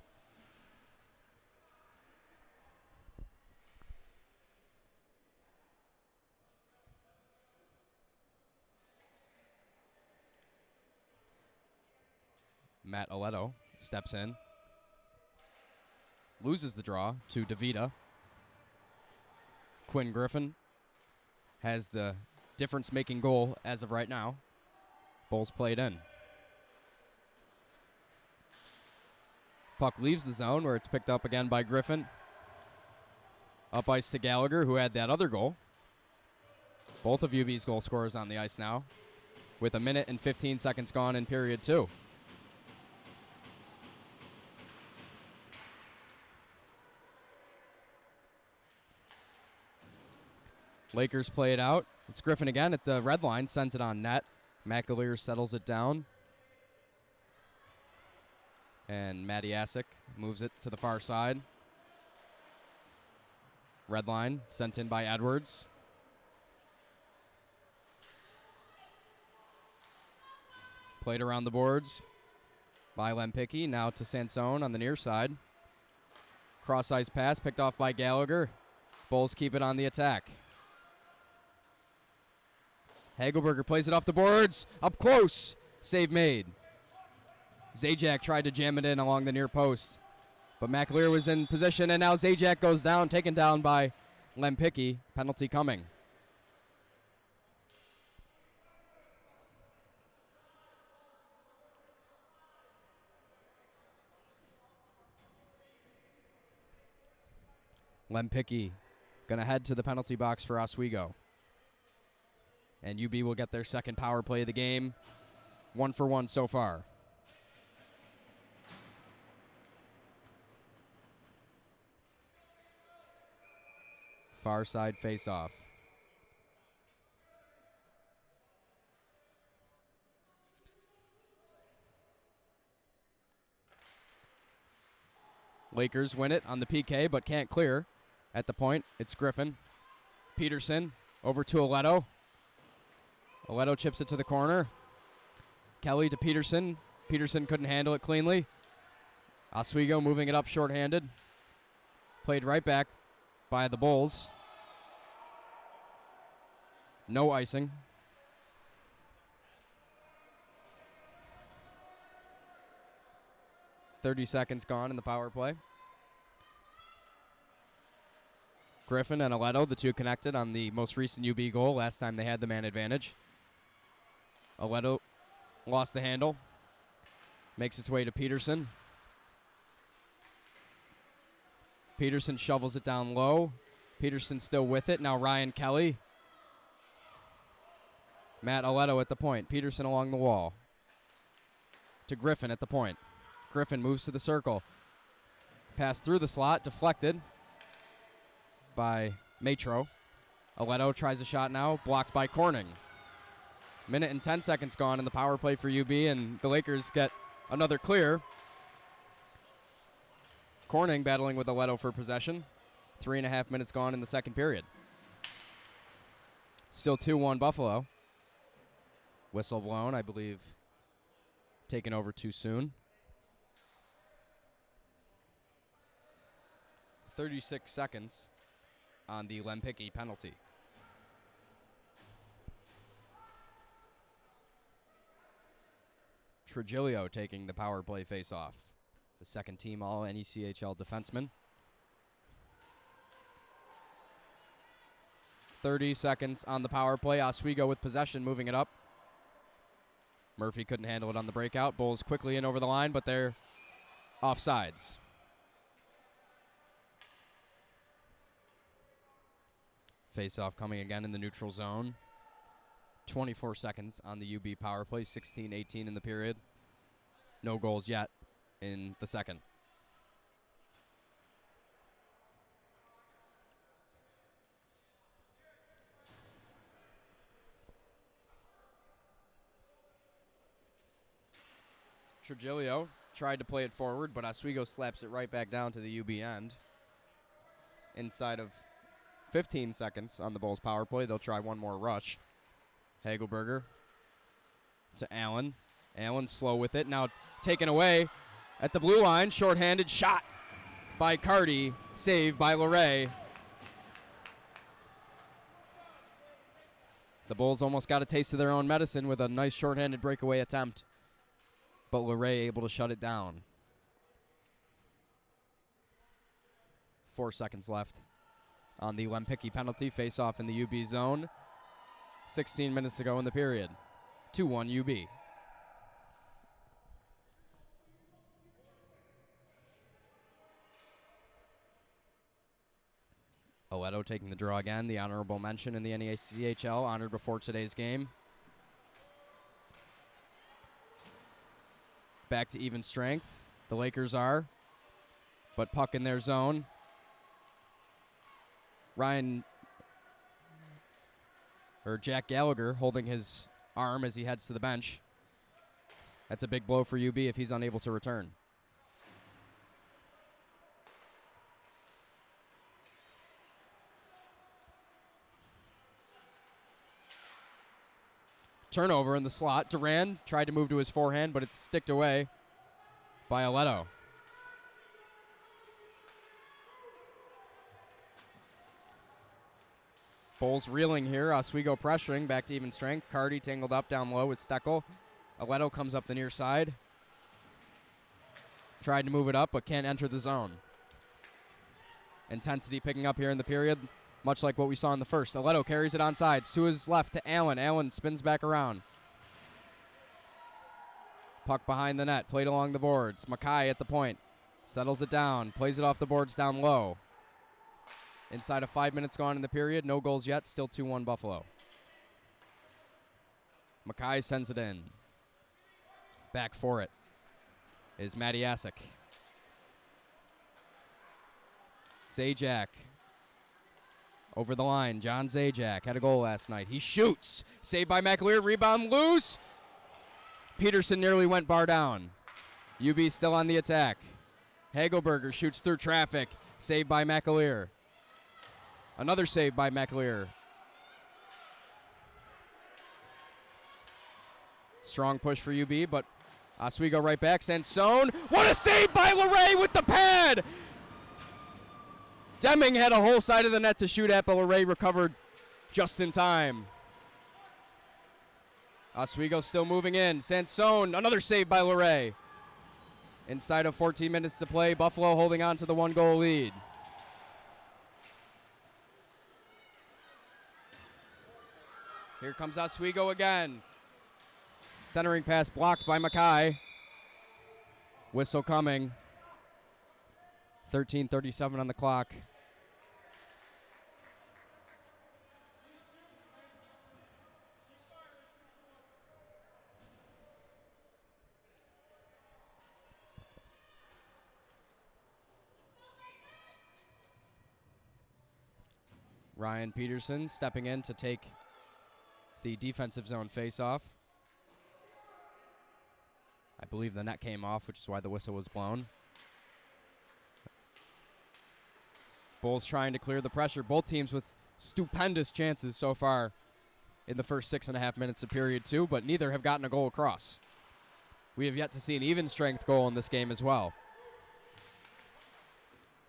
Matt Aletto steps in, loses the draw to DeVita. Quinn Griffin has the difference-making goal as of right now. Bulls played in. Puck leaves the zone where it's picked up again by Griffin. Up ice to Gallagher, who had that other goal. Both of UB's goal scorers on the ice now, with 1 minute and 15 seconds gone in period 2. Lakers play it out. It's Griffin again at the red line, sends it on net. McAleer settles it down. And Matiasek moves it to the far side. Red line, sent in by Edwards. Played around the boards by Lempicki. Now to Sansone on the near side. Cross-ice pass picked off by Gallagher. Bulls keep it on the attack. Hagelberger plays it off the boards. Up close. Save made. Zajac tried to jam it in along the near post, but McAleer was in position, and now Zajac goes down, taken down by Lempicki. Penalty coming. Lempicki going to head to the penalty box for Oswego. And UB will get their second power play of the game. 1 for 1 so far. Far side face-off. Lakers win it on the PK, but can't clear. At the point, it's Griffin. Peterson over to Aletto. Aletto chips it to the corner. Kelly to Peterson. Peterson couldn't handle it cleanly. Oswego moving it up shorthanded. Played right back by the Bulls. No icing. .30 seconds gone in the power play. Griffin and Aledo, the two connected on the most recent UB goal. Last time they had the man advantage. Aledo lost the handle. Makes its way to Peterson. Peterson shovels it down low. Peterson still with it. Now Ryan Kelly. Matt Aledo at the point. Peterson along the wall. To Griffin at the point. Griffin moves to the circle. Pass through the slot. Deflected by Matro. Aledo tries a shot now. Blocked by Corning. Minute and 10 seconds gone in the power play for UB, and the Lakers get another clear. Corning battling with Aledo for possession. 3.5 minutes gone in the second period. Still 2-1 Buffalo. Whistle blown, I believe, taken over too soon. 36 seconds on the Lempicki penalty. Trigilio taking the power play face-off. The second team all NECHL defenseman. 30 seconds on the power play. Oswego with possession, moving it up. Murphy couldn't handle it on the breakout. Bulls quickly in over the line, but they're offsides. Face-off coming again in the neutral zone. 24 seconds on the UB power play. 16-18 in the period. No goals yet in the second. Trigilio tried to play it forward, but Oswego slaps it right back down to the UB end. Inside of 15 seconds on the Bulls power play, they'll try one more rush. Hagelberger to Allen. Allen slow with it. Now taken away at the blue line. Shorthanded shot by Carty. Saved by LeRae. The Bulls almost got a taste of their own medicine with a nice shorthanded breakaway attempt. But LeRae able to shut it down. 4 seconds left on the Lempicki penalty. Face off in the UB zone. 16 minutes to go in the period. 2-1 UB. Aledo taking the draw again. The honorable mention in the NECHL. Honored before today's game. Back to even strength. The Lakers are. But puck in their zone. Jack Gallagher holding his arm as he heads to the bench. That's a big blow for UB if he's unable to return. Turnover in the slot. Duran tried to move to his forehand, but it's sticked away by Aledo. Bulls reeling here. Oswego pressuring. Back to even strength. Carty tangled up down low with Steckel. Aledo comes up the near side. Tried to move it up, but can't enter the zone. Intensity picking up here in the period, much like what we saw in the first. Aledo carries it on sides to his left to Allen. Allen spins back around. Puck behind the net, played along the boards. Mackay at the point, settles it down, plays it off the boards down low. Inside of 5 minutes gone in the period, no goals yet, still 2-1 Buffalo. Mackay sends it in. Back for it is Matiasek. Zajac over the line. John Zajac had a goal last night. He shoots. Saved by McAleer. Rebound loose. Peterson nearly went bar down. UB still on the attack. Hagelberger shoots through traffic. Saved by McAleer. Another save by McAleer. Strong push for UB, but Oswego right back. Sansone. What a save by LeRae with the pad! Deming had a whole side of the net to shoot at, but LeRae recovered just in time. Oswego still moving in. Sansone, another save by LeRae. Inside of 14 minutes to play, Buffalo holding on to the 1-goal lead. Here comes Oswego again. Centering pass blocked by Mackay. Whistle coming. 13:37 on the clock. Ryan Peterson stepping in to take the defensive zone faceoff. I believe the net came off, which is why the whistle was blown. Bulls trying to clear the pressure. Both teams with stupendous chances so far in the first 6.5 minutes of period 2, but neither have gotten a goal across. We have yet to see an even strength goal in this game as well.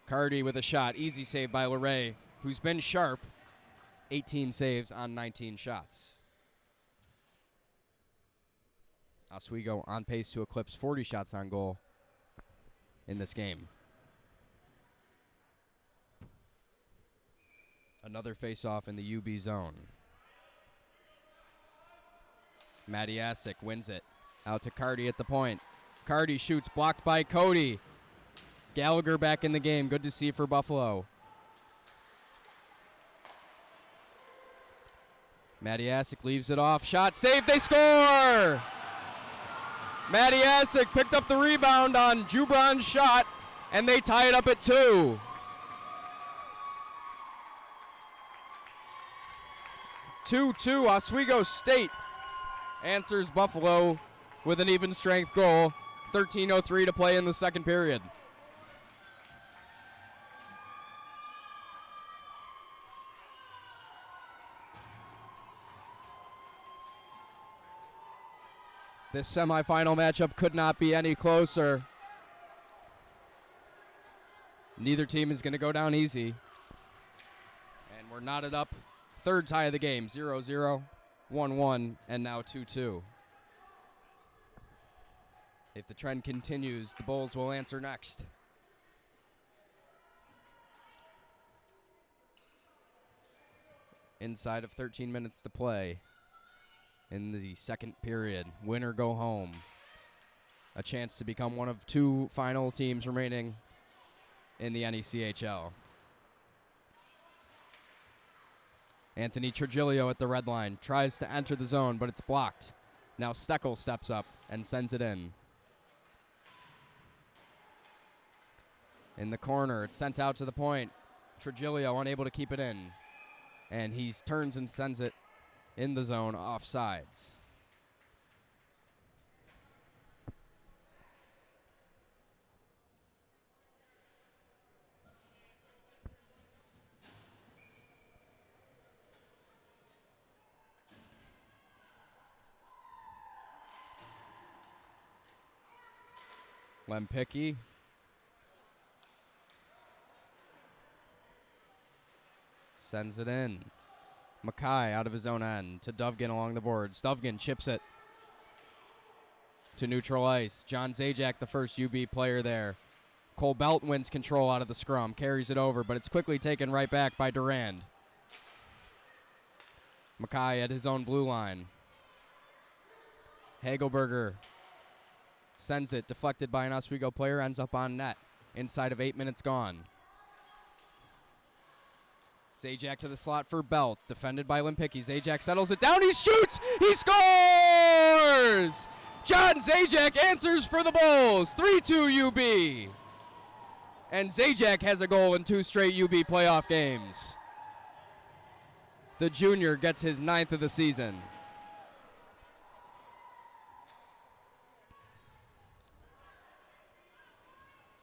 Cardi with a shot. Easy save by LeRae, who's been sharp. 18 saves on 19 shots. Oswego on pace to eclipse 40 shots on goal in this game. Another face-off in the UB zone. Matiasik wins it. Out to Cardi at the point. Cardi shoots, blocked by Cody. Gallagher back in the game. Good to see for Buffalo. Matiasik leaves it off. Shot saved. They score! Matiasik picked up the rebound on Jubran's shot, and they tie it up at 2. Oswego State answers Buffalo with an even strength goal. 13:03 to play in the second period. This semifinal matchup could not be any closer. Neither team is going to go down easy. And we're knotted up. Third tie of the game, 0-0, 1-1, and now 2-2. If the trend continues, the Bulls will answer next. Inside of 13 minutes to play in the second period. Win or go home. A chance to become one of 2 final teams remaining in the NECHL. Anthony Trigilio at the red line. Tries to enter the zone, but it's blocked. Now Steckel steps up and sends it in. In the corner, it's sent out to the point. Trigilio unable to keep it in. And he turns and sends it in the zone, offsides. Lempicki. Sends it in. Mackay out of his own end to Dovgan along the boards. Dovgan chips it to neutral ice. John Zajac, the first UB player there. Cole Belt wins control out of the scrum, carries it over, but it's quickly taken right back by Durand. Mackay at his own blue line. Hagelberger sends it, deflected by an Oswego player, ends up on net inside of 8 minutes gone. Zajac to the slot for Belt, defended by Lempicki. Zajac settles it down, he shoots, he scores! John Zajac answers for the Bulls, 3-2 UB. And Zajac has a goal in 2 straight UB playoff games. The junior gets his 9th of the season.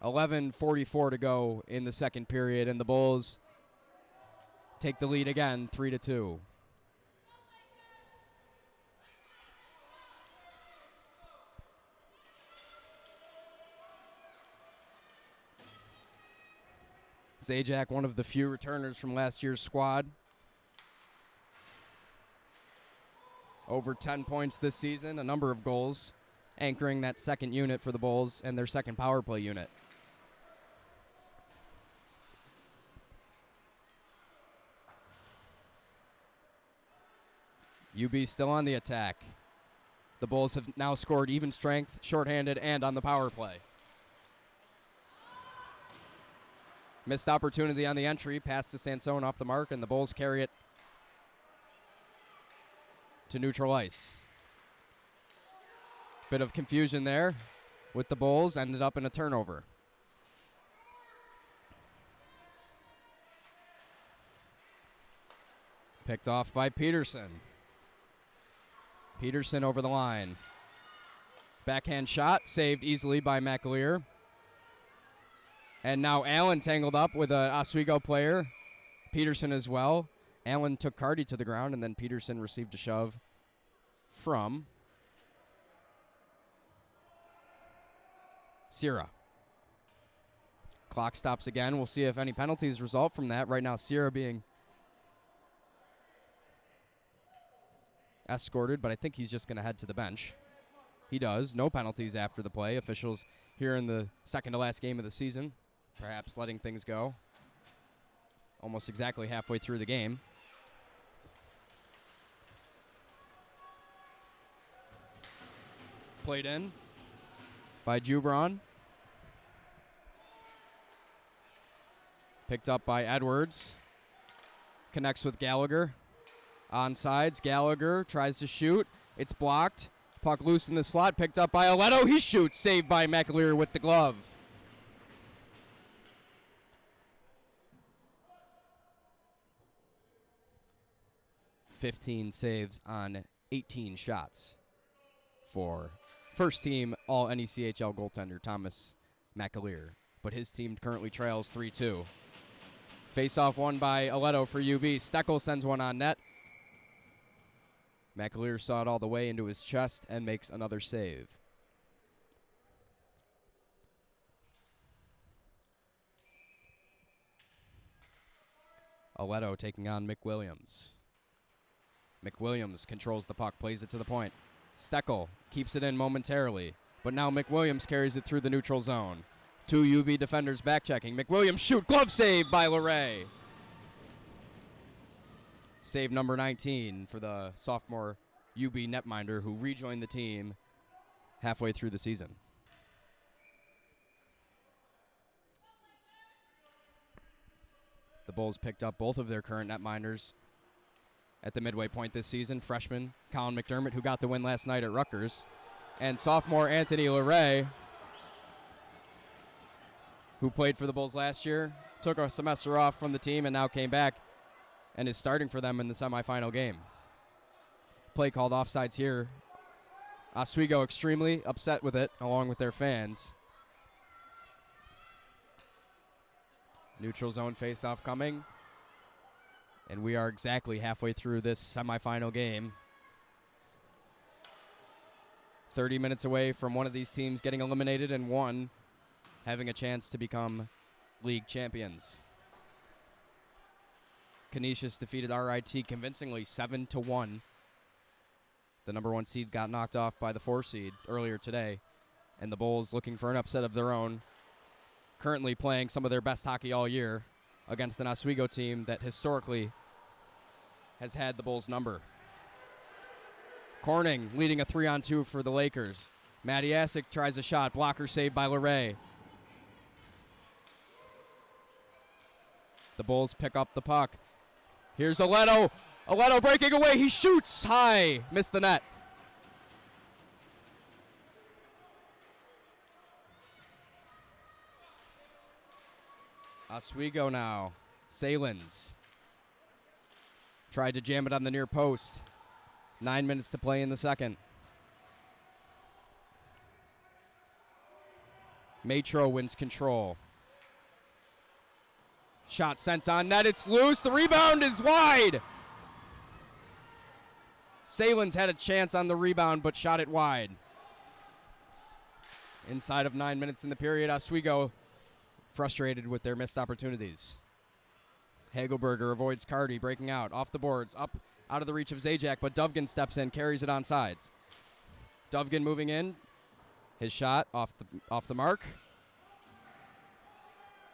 .44 to go in the second period, and the Bulls take the lead again, 3-2. Zajac, one of the few returners from last year's squad. Over 10 points this season, a number of goals, anchoring that second unit for the Bulls and their second power play unit. UB still on the attack. The Bulls have now scored even strength, shorthanded, and on the power play. Missed opportunity on the entry, pass to Sansone off the mark, and the Bulls carry it to neutral ice. Bit of confusion there with the Bulls, ended up in a turnover. Picked off by Peterson. Peterson over the line. Backhand shot, saved easily by McAleer. And now Allen tangled up with an Oswego player. Peterson as well. Allen took Carty to the ground, and then Peterson received a shove from Sierra. Clock stops again. We'll see if any penalties result from that. Right now, Sierra being escorted, but I think he's just going to head to the bench. He does. No penalties after the play. Officials here in the second to last game of the season, perhaps letting things go. Almost exactly halfway through the game. Played in by Jubron. Picked up by Edwards. Connects with Gallagher. Onsides, Gallagher tries to shoot. It's blocked. Puck loose in the slot, picked up by Aleto. He shoots, saved by McAleer with the glove. "15 saves on 18 shots for first team all NECHL goaltender Thomas McAleer. But his team currently trails 3-2. Face-off won by Aleto for UB. Steckel sends one on net. McAleer saw it all the way into his chest and makes another save. Aleto taking on McWilliams. McWilliams controls the puck, plays it to the point. Steckel keeps it in momentarily, but now McWilliams carries it through the neutral zone. Two UB defenders back-checking. McWilliams shoot, glove save by LeRae. Save number 19 for the sophomore UB netminder who rejoined the team halfway through the season. The Bulls picked up both of their current netminders at the midway point this season. Freshman Colin McDermott, who got the win last night at Rutgers, and sophomore Anthony LeRae, who played for the Bulls last year, took a semester off from the team and now came back and is starting for them in the semifinal game. Play called offsides here. Oswego extremely upset with it, along with their fans. Neutral zone faceoff coming. And we are exactly halfway through this semifinal game. 30 minutes away from one of these teams getting eliminated and one having a chance to become league champions. Canisius defeated RIT convincingly 7-1. The number 1 seed got knocked off by the 4 seed earlier today, and the Bulls looking for an upset of their own, currently playing some of their best hockey all year against an Oswego team that historically has had the Bulls' number. Corning leading a 3-on-2 for the Lakers. Matiasik tries a shot, blocker saved by LeRae. The Bulls pick up the puck. Here's Aleto. Aleto breaking away. He shoots high. Missed the net. Oswego now. Salins. Tried to jam it on the near post. 9 minutes to play in the second. Matro wins control. Shot sent on net. It's loose. The rebound is wide. Salins had a chance on the rebound, but shot it wide. Inside of 9 minutes in the period, Oswego frustrated with their missed opportunities. Hagelberger avoids Carty, breaking out. Off the boards, up out of the reach of Zajac, but Dovgan steps in, carries it on sides. Dovgan moving in. His shot off the mark.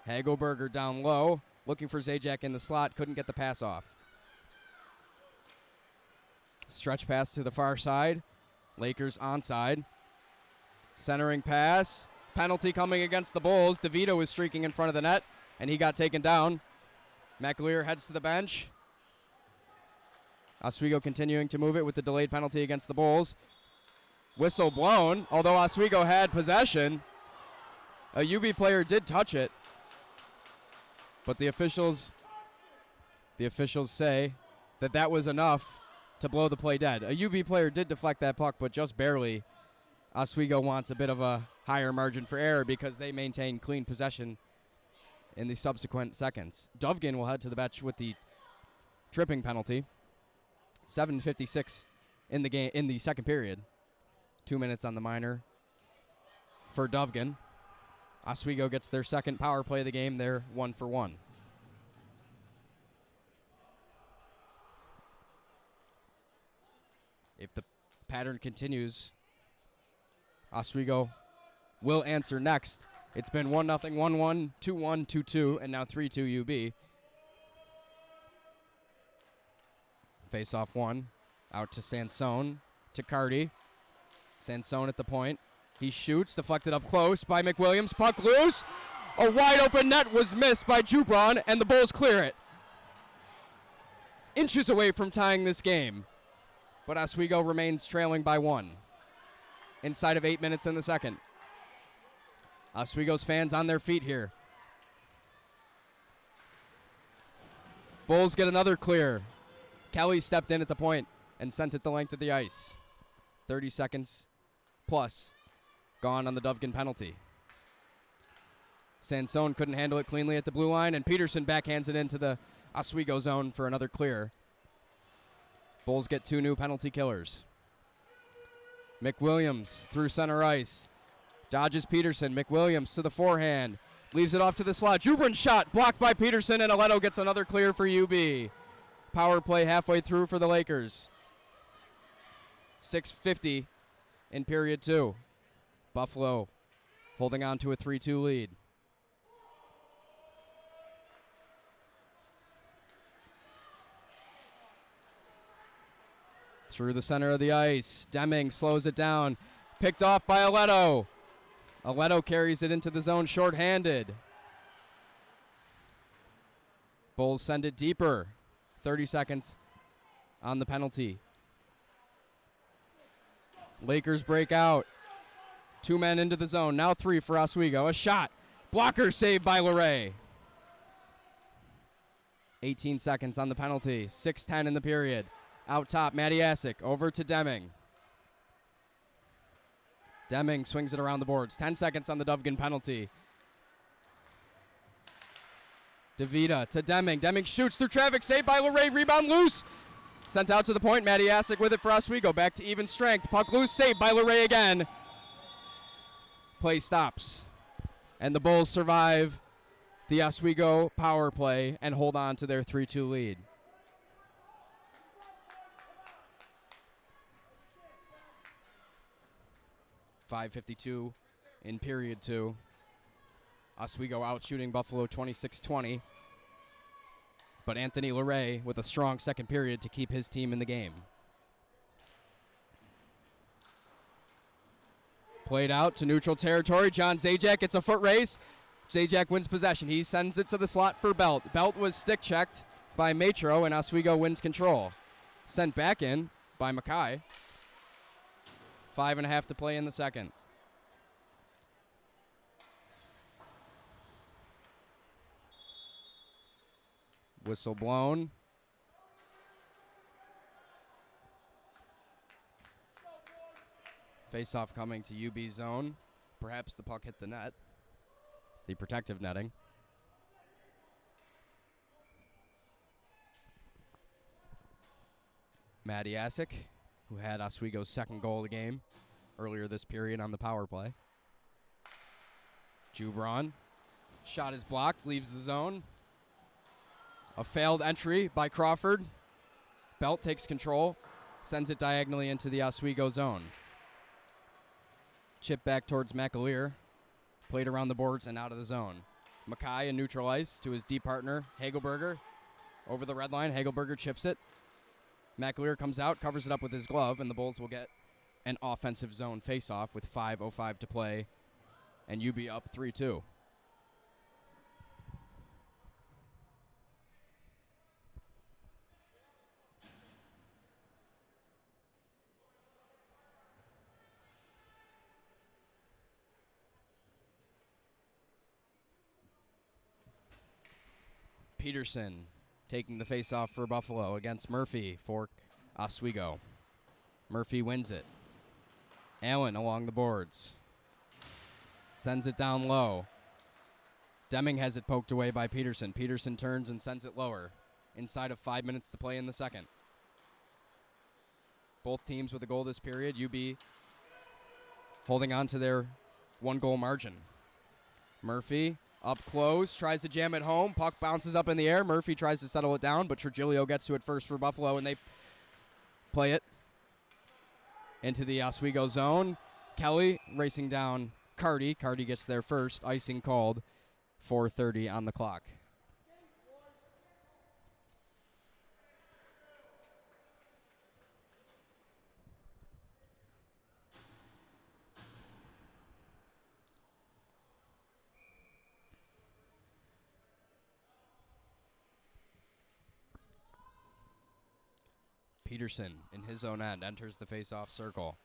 Hagelberger down low, looking for Zajac in the slot, couldn't get the pass off. Stretch pass to the far side. Lakers onside. Centering pass. Penalty coming against the Bulls. DeVito is streaking in front of the net, and he got taken down. McAleer heads to the bench. Oswego continuing to move it with the delayed penalty against the Bulls. Whistle blown, although Oswego had possession. A UB player did touch it, but the officials say that was enough to blow the play dead. A UB player did deflect that puck, but just barely. Oswego wants a bit of a higher margin for error because they maintain clean possession in the subsequent seconds. Dovgin will head to the bench with the tripping penalty. 7:56 in the game in the second period. 2 minutes on the minor for Dovgin. Oswego gets their second power play of the game. They're 1-for-1. If the pattern continues, Oswego will answer next. It's been 1-0, 1-1, 2-1, 2-2, and now 3-2 UB. Face off one. Out to Sansone. To Carty. Sansone at the point. He shoots. Deflected up close by McWilliams. Puck loose. A wide open net was missed by Jubron, and the Bulls clear it. Inches away from tying this game. But Oswego remains trailing by 1. Inside of 8 minutes in the second. Oswego's fans on their feet here. Bulls get another clear. Kelly stepped in at the point and sent it the length of the ice. 30 seconds plus gone on the Dovgin penalty. Sansone couldn't handle it cleanly at the blue line, and Peterson backhands it into the Oswego zone for another clear. Bulls get 2 new penalty killers. McWilliams through center ice. Dodges Peterson. McWilliams to the forehand. Leaves it off to the slot. Jubran's shot blocked by Peterson, and Aledo gets another clear for UB. Power play halfway through for the Lakers. 6:50 in period 2. Buffalo holding on to a 3-2 lead. Through the center of the ice. Deming slows it down. Picked off by Aledo. Aledo carries it into the zone shorthanded. Bulls send it deeper. 30 seconds on the penalty. Lakers break out. 2 men into the zone. Now 3 for Oswego. A shot. Blocker saved by Luray. 18 seconds on the penalty. 6:10 in the period. Out top, Matiasik over to Deming. Deming swings it around the boards. 10 seconds on the Dovgin penalty. DeVita to Deming. Deming shoots through traffic. Saved by Luray. Rebound loose. Sent out to the point. Matiasik with it for Oswego. Back to even strength. Puck loose. Saved by Luray again. Play stops. And the Bulls survive the Oswego power play and hold on to their 3-2 lead. .552 in period 2. Oswego out shooting Buffalo 26-20. But Anthony Luray with a strong second period to keep his team in the game. Played out to neutral territory. John Zajac gets a foot race. Zajac wins possession. He sends it to the slot for Belt. Belt was stick checked by Matro, and Oswego wins control. Sent back in by Mackay. 5.5 to play in the second. Whistle blown. Face-off coming to UB zone. Perhaps the puck hit the net. The protective netting. Matiasik, who had Oswego's second goal of the game earlier this period on the power play. Jubron. Shot is blocked, leaves the zone. A failed entry by Crawford. Belt takes control, sends it diagonally into the Oswego zone. Chip back towards McAleer. Played around the boards and out of the zone. Mackay in neutral ice to his deep partner, Hagelberger. Over the red line, Hagelberger chips it. McAleer comes out, covers it up with his glove, and the Bulls will get an offensive zone face-off with 5:05 to play, and UB up 3-2. Peterson taking the face-off for Buffalo against Murphy for Oswego. Murphy wins it. Allen along the boards. Sends it down low. Deming has it poked away by Peterson. Peterson turns and sends it lower. Inside of 5 minutes to play in the second. Both teams with a goal this period. UB holding on to their one-goal margin. Murphy up close, tries to jam it home. Puck bounces up in the air. Murphy tries to settle it down, but Trujillo gets to it first for Buffalo, and they play it into the Oswego zone. Kelly racing down Carty. Carty gets there first. Icing called. 4:30 on the clock. Peterson in his own end enters the face-off circle.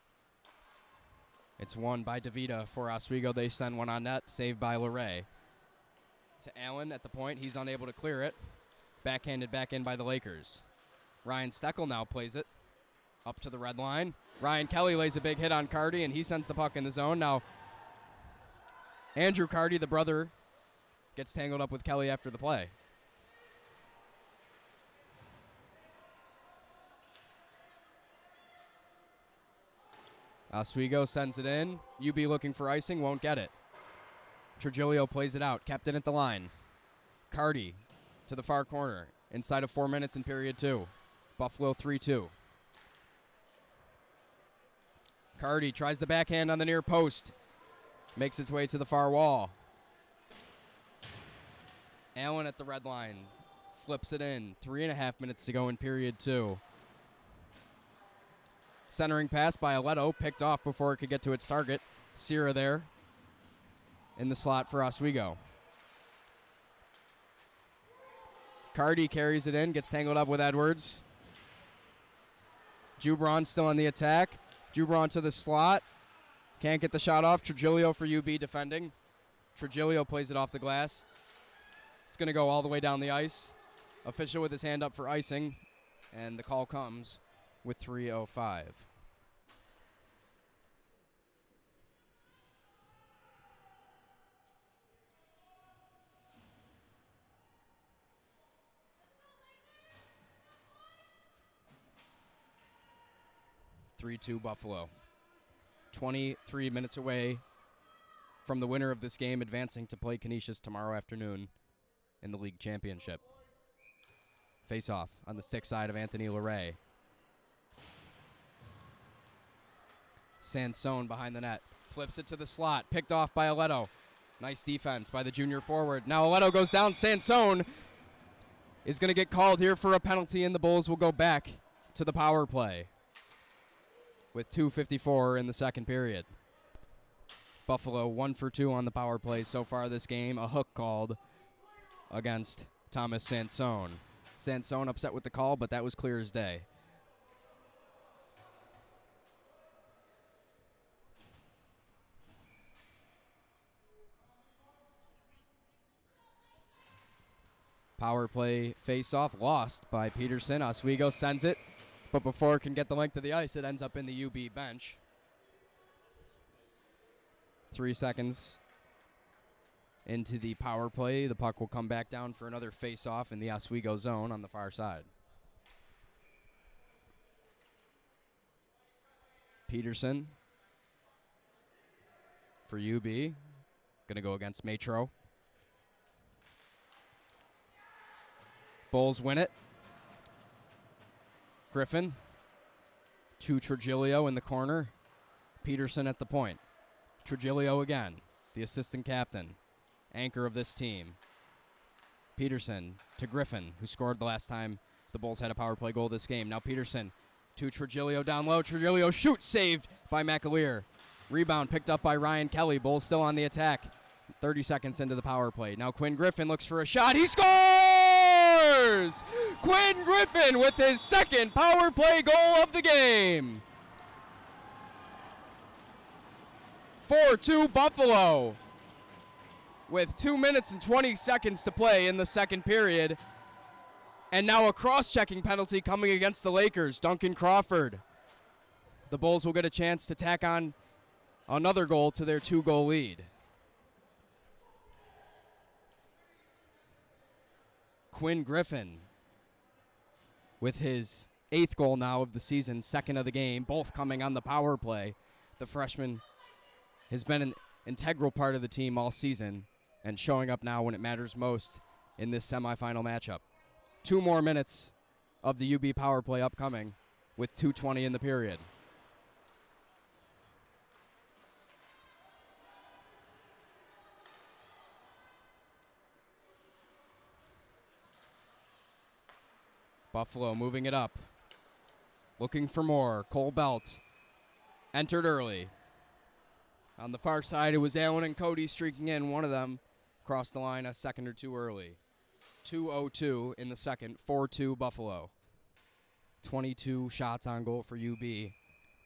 It's won by DeVita for Oswego. They send one on net, saved by LeRae. To Allen at the point. He's unable to clear it. Backhanded back in by the Lakers. Ryan Steckel now plays it up to the red line. Ryan Kelly lays a big hit on Carty, and he sends the puck in the zone. Now, Andrew Carty, the brother, gets tangled up with Kelly after the play. Oswego sends it in. UB looking for icing, won't get it. Trujillo plays it out, kept it at the line. Carty to the far corner, inside of 4 minutes in period 2. Buffalo 3-2. Carty tries the backhand on the near post. Makes its way to the far wall. Allen at the red line. Flips it in. 3.5 minutes to go in period 2. Centering pass by Aledo, picked off before it could get to its target. Sierra there in the slot for Oswego. Carty carries it in, gets tangled up with Edwards. Jubron still on the attack. Jubron to the slot. Can't get the shot off. Trujillo for UB defending. Trujillo plays it off the glass. It's going to go all the way down the ice. Official with his hand up for icing, and the call comes with 3:05. Buffalo. 23 minutes away from the winner of this game advancing to play Canisius tomorrow afternoon in the league championship. Face-off on the stick side of Anthony LeRae. Sansone behind the net. Flips it to the slot. Picked off by Aledo. Nice defense by the junior forward. Now Aledo goes down. Sansone is going to get called here for a penalty, and the Bulls will go back to the power play with 2:54 in the second period. Buffalo 1 for 2 on the power play so far this game. A hook called against Thomas Sansone. Sansone upset with the call, but that was clear as day. Power play face-off lost by Peterson. Oswego sends it, but before it can get the length of the ice, it ends up in the UB bench. 3 seconds into the power play. The puck will come back down for another face-off in the Oswego zone on the far side. Peterson for UB. Going to go against Matro. Bulls win it. Griffin to Trujillo in the corner. Peterson at the point. Trujillo again, the assistant captain, anchor of this team. Peterson to Griffin, who scored the last time The Bulls had a power play goal this game. Now Peterson to Trujillo down low. Trujillo shoots, saved by McAleer. Rebound picked up by Ryan Kelly. Bulls still on the attack. 30 seconds into the power play. Now Quinn Griffin looks for a shot. He scores! Quinn Griffin with his second power play goal of the game. 4-2 Buffalo. With 2 minutes and 20 seconds to play in the second period. And now a cross-checking penalty coming against the Lakers. Duncan Crawford. The Bulls will get a chance to tack on another goal to their 2-goal lead. Quinn Griffin with his 8th goal now of the season, 2nd of the game, both coming on the power play. The freshman has been an integral part of the team all season and showing up now when it matters most in this semifinal matchup. 2 more minutes of the UB power play upcoming with 2:20 in the period. Buffalo moving it up. Looking for more. Cole Belt entered early. On the far side, it was Allen and Cody streaking in. One of them crossed the line a second or two early. 2:02 in the second, 4-2 Buffalo. 22 shots on goal for UB,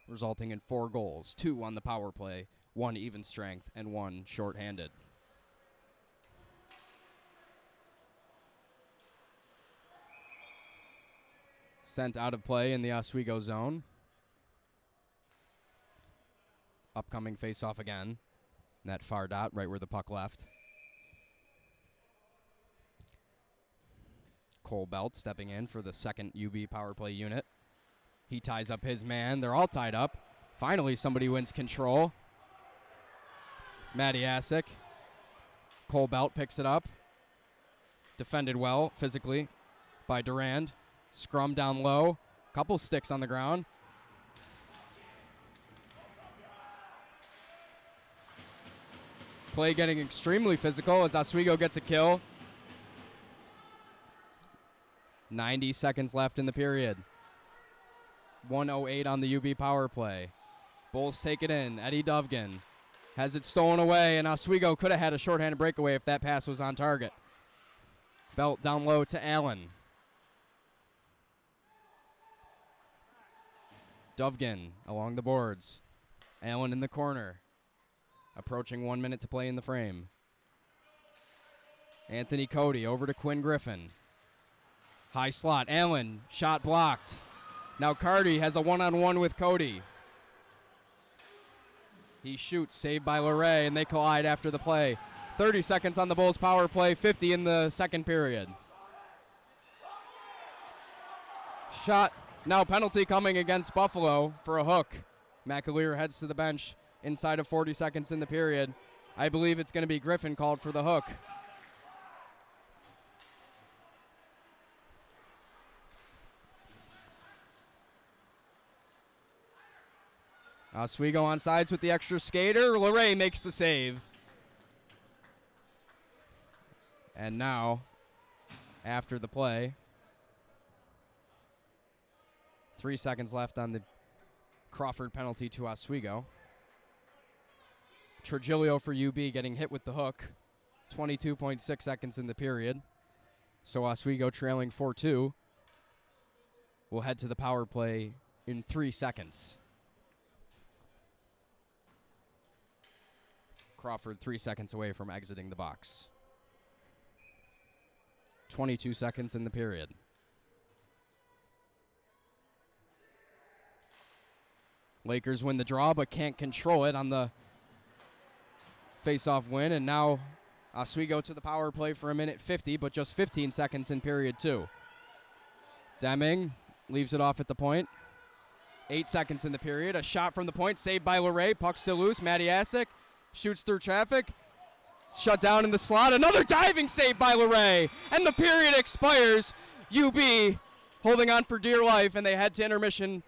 resulting in 4 goals. 2 on the power play, 1 even strength, and 1 shorthanded. Sent out of play in the Oswego zone. Upcoming face-off again. That far dot, right where the puck left. Cole Belt stepping in for the second UB power play unit. He ties up his man. They're all tied up. Finally, somebody wins control. Matty Asic. Cole Belt picks it up. Defended well, physically, by Durand. Scrum down low. Couple sticks on the ground. Play getting extremely physical as Oswego gets a kill. 90 seconds left in the period. 1:08 on the UB power play. Bulls take it in. Eddie Dovgan has it stolen away, and Oswego could have had a shorthanded breakaway if that pass was on target. Belt down low to Allen. Dovgan along the boards. Allen in the corner. Approaching 1 minute to play in the frame. Anthony Cody over to Quinn Griffin. High slot. Allen, shot blocked. Now Carty has a one-on-one with Cody. He shoots, saved by LeRae, and they collide after the play. 30 seconds on the Bulls power play, 50 in the second period. Shot, now penalty coming against Buffalo for a hook. McAleer heads to the bench inside of 40 seconds in the period. I believe it's going to be Griffin called for the hook. Oswego on sides with the extra skater. LeRae makes the save. And now, after the play, 3 seconds left on the Crawford penalty to Oswego. Trujillo for UB getting hit with the hook. 22.6 seconds in the period. So Oswego trailing 4-2 will head to the power play in 3 seconds. Crawford 3 seconds away from exiting the box. 22 seconds in the period. Lakers win the draw but can't control it on the face-off win, and now Oswego to the power play for 1:50, but just 15 seconds in period 2. Deming leaves it off at the point. 8 seconds in the period. A shot from the point, saved by LeRae. Puck still loose. Matty Asic shoots through traffic. Shut down in the slot. Another diving save by LeRae. And the period expires. UB holding on for dear life, and they head to intermission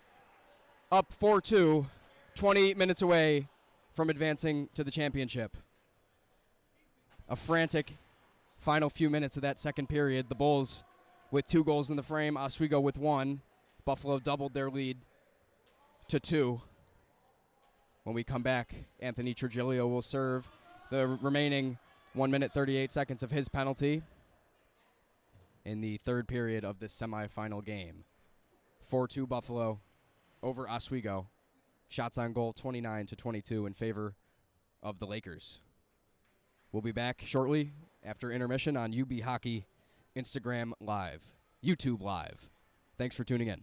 up 4-2, 28 minutes away from advancing to the championship. A frantic final few minutes of that second period. The Bulls with 2 goals in the frame, Oswego with 1. Buffalo doubled their lead to 2. When we come back, Anthony Trujillo will serve the remaining 1 minute 38 seconds of his penalty in the third period of this semifinal game. 4-2 Buffalo over Oswego. Shots on goal 29-22 in favor of the Lakers. We'll be back shortly after intermission on UB Hockey Instagram Live, YouTube Live. Thanks for tuning in.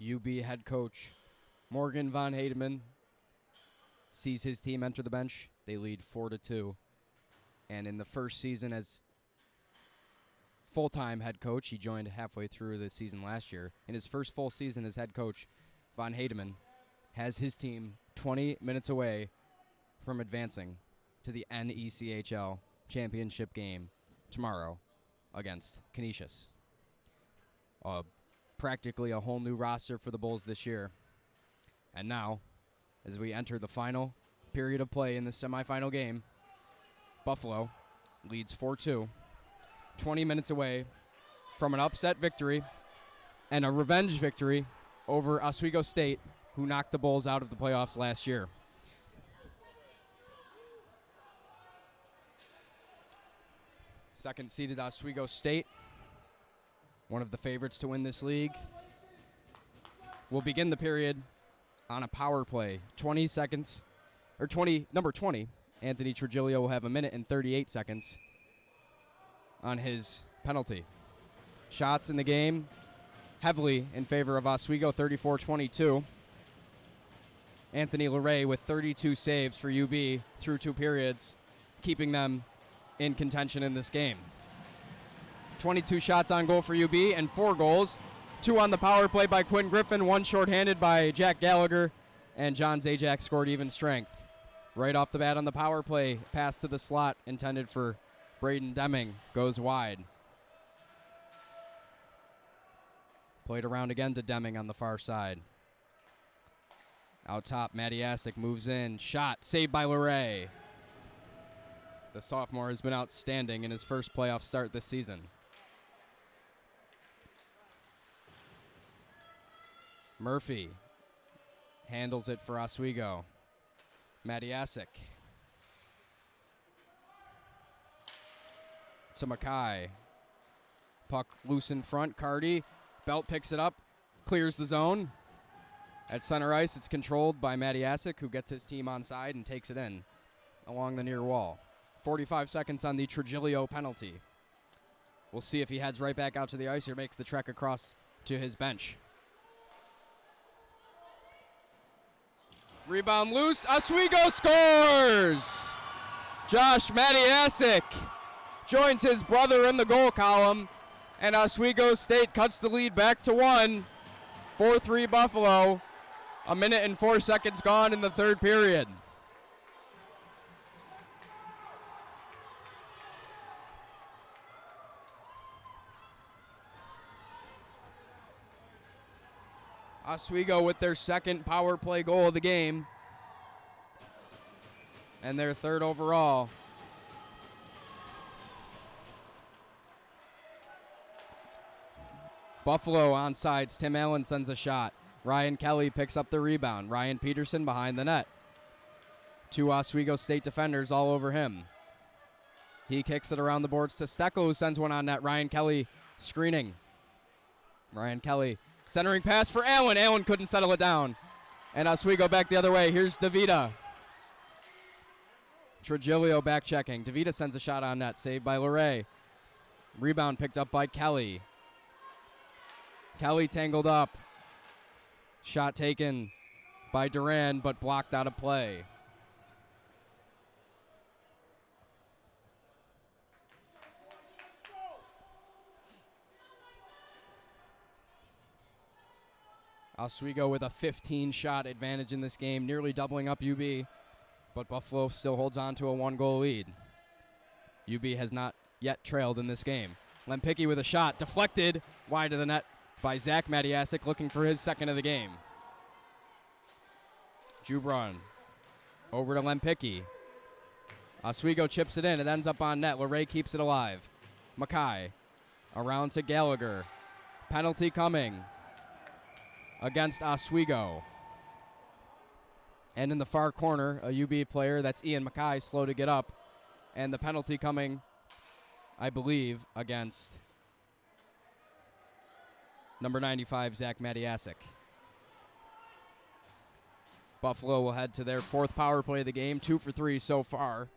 UB head coach Morgan von Heidemann sees his team enter the bench. They lead 4-2. And in the first season as full-time head coach, he joined halfway through the season last year. In his first full season as head coach, von Heidemann has his team 20 minutes away from advancing to the NECHL championship game tomorrow against Canisius. Practically a whole new roster for the Bulls this year. And now, as we enter the final period of play in the semifinal game, Buffalo leads 4-2, 20 minutes away from an upset victory and a revenge victory over Oswego State, who knocked the Bulls out of the playoffs last year. Second-seeded Oswego State, one of the favorites to win this league, will begin the period on a power play. 20 seconds, or 20, number 20, Anthony Trigilio will have a minute and 38 seconds on his penalty. Shots in the game heavily in favor of Oswego, 34-22. Anthony Leray with 32 saves for UB through 2 periods, keeping them in contention in this game. 22 shots on goal for UB and 4 goals. 2 on the power play by Quinn Griffin, 1 shorthanded by Jack Gallagher, and John Zajac scored even strength. Right off the bat on the power play, pass to the slot intended for Braden Deming, goes wide. Played around again to Deming on the far side. Out top, Matiasik moves in, shot, saved by Leray. The sophomore has been outstanding in his first playoff start this season. Murphy handles it for Oswego. Matiasik to Mackay. Puck loose in front. Cardi. Belt picks it up. Clears the zone. At center ice, it's controlled by Matiasik, who gets his team onside and takes it in along the near wall. 45 seconds on the Trigilio penalty. We'll see if he heads right back out to the ice or makes the trek across to his bench. Rebound loose. Oswego scores! Josh Matiasik joins his brother in the goal column, and Oswego State cuts the lead back to 1. 4-3 Buffalo. A minute and 4 seconds gone in the third period. Oswego with their second power play goal of the game and their third overall. Buffalo onsides. Tim Allen sends a shot. Ryan Kelly picks up the rebound. Ryan Peterson behind the net. 2 Oswego State defenders all over him. He kicks it around the boards to Steckel, who sends one on net. Ryan Kelly screening. Ryan Kelly centering pass for Allen. Allen couldn't settle it down. And Oswego back the other way. Here's DeVita. Trigilio back checking. DeVita sends a shot on net. Saved by Leray. Rebound picked up by Kelly. Kelly tangled up. Shot taken by Duran, but blocked out of play. Oswego with a 15-shot advantage in this game, nearly doubling up UB, but Buffalo still holds on to a 1-goal lead. UB has not yet trailed in this game. Lempicki with a shot, deflected wide of the net by Zach Matiasik, looking for his second of the game. Jubron over to Lempicki. Oswego chips it in. It ends up on net. Leray keeps it alive. Mackay around to Gallagher. Penalty coming against Oswego. And in the far corner, a UB player, that's Ian Mackay, slow to get up. And the penalty coming, I believe, against number 95, Zach Matiasik. Buffalo will head to their 4th power play of the game, 2 for 3 so far.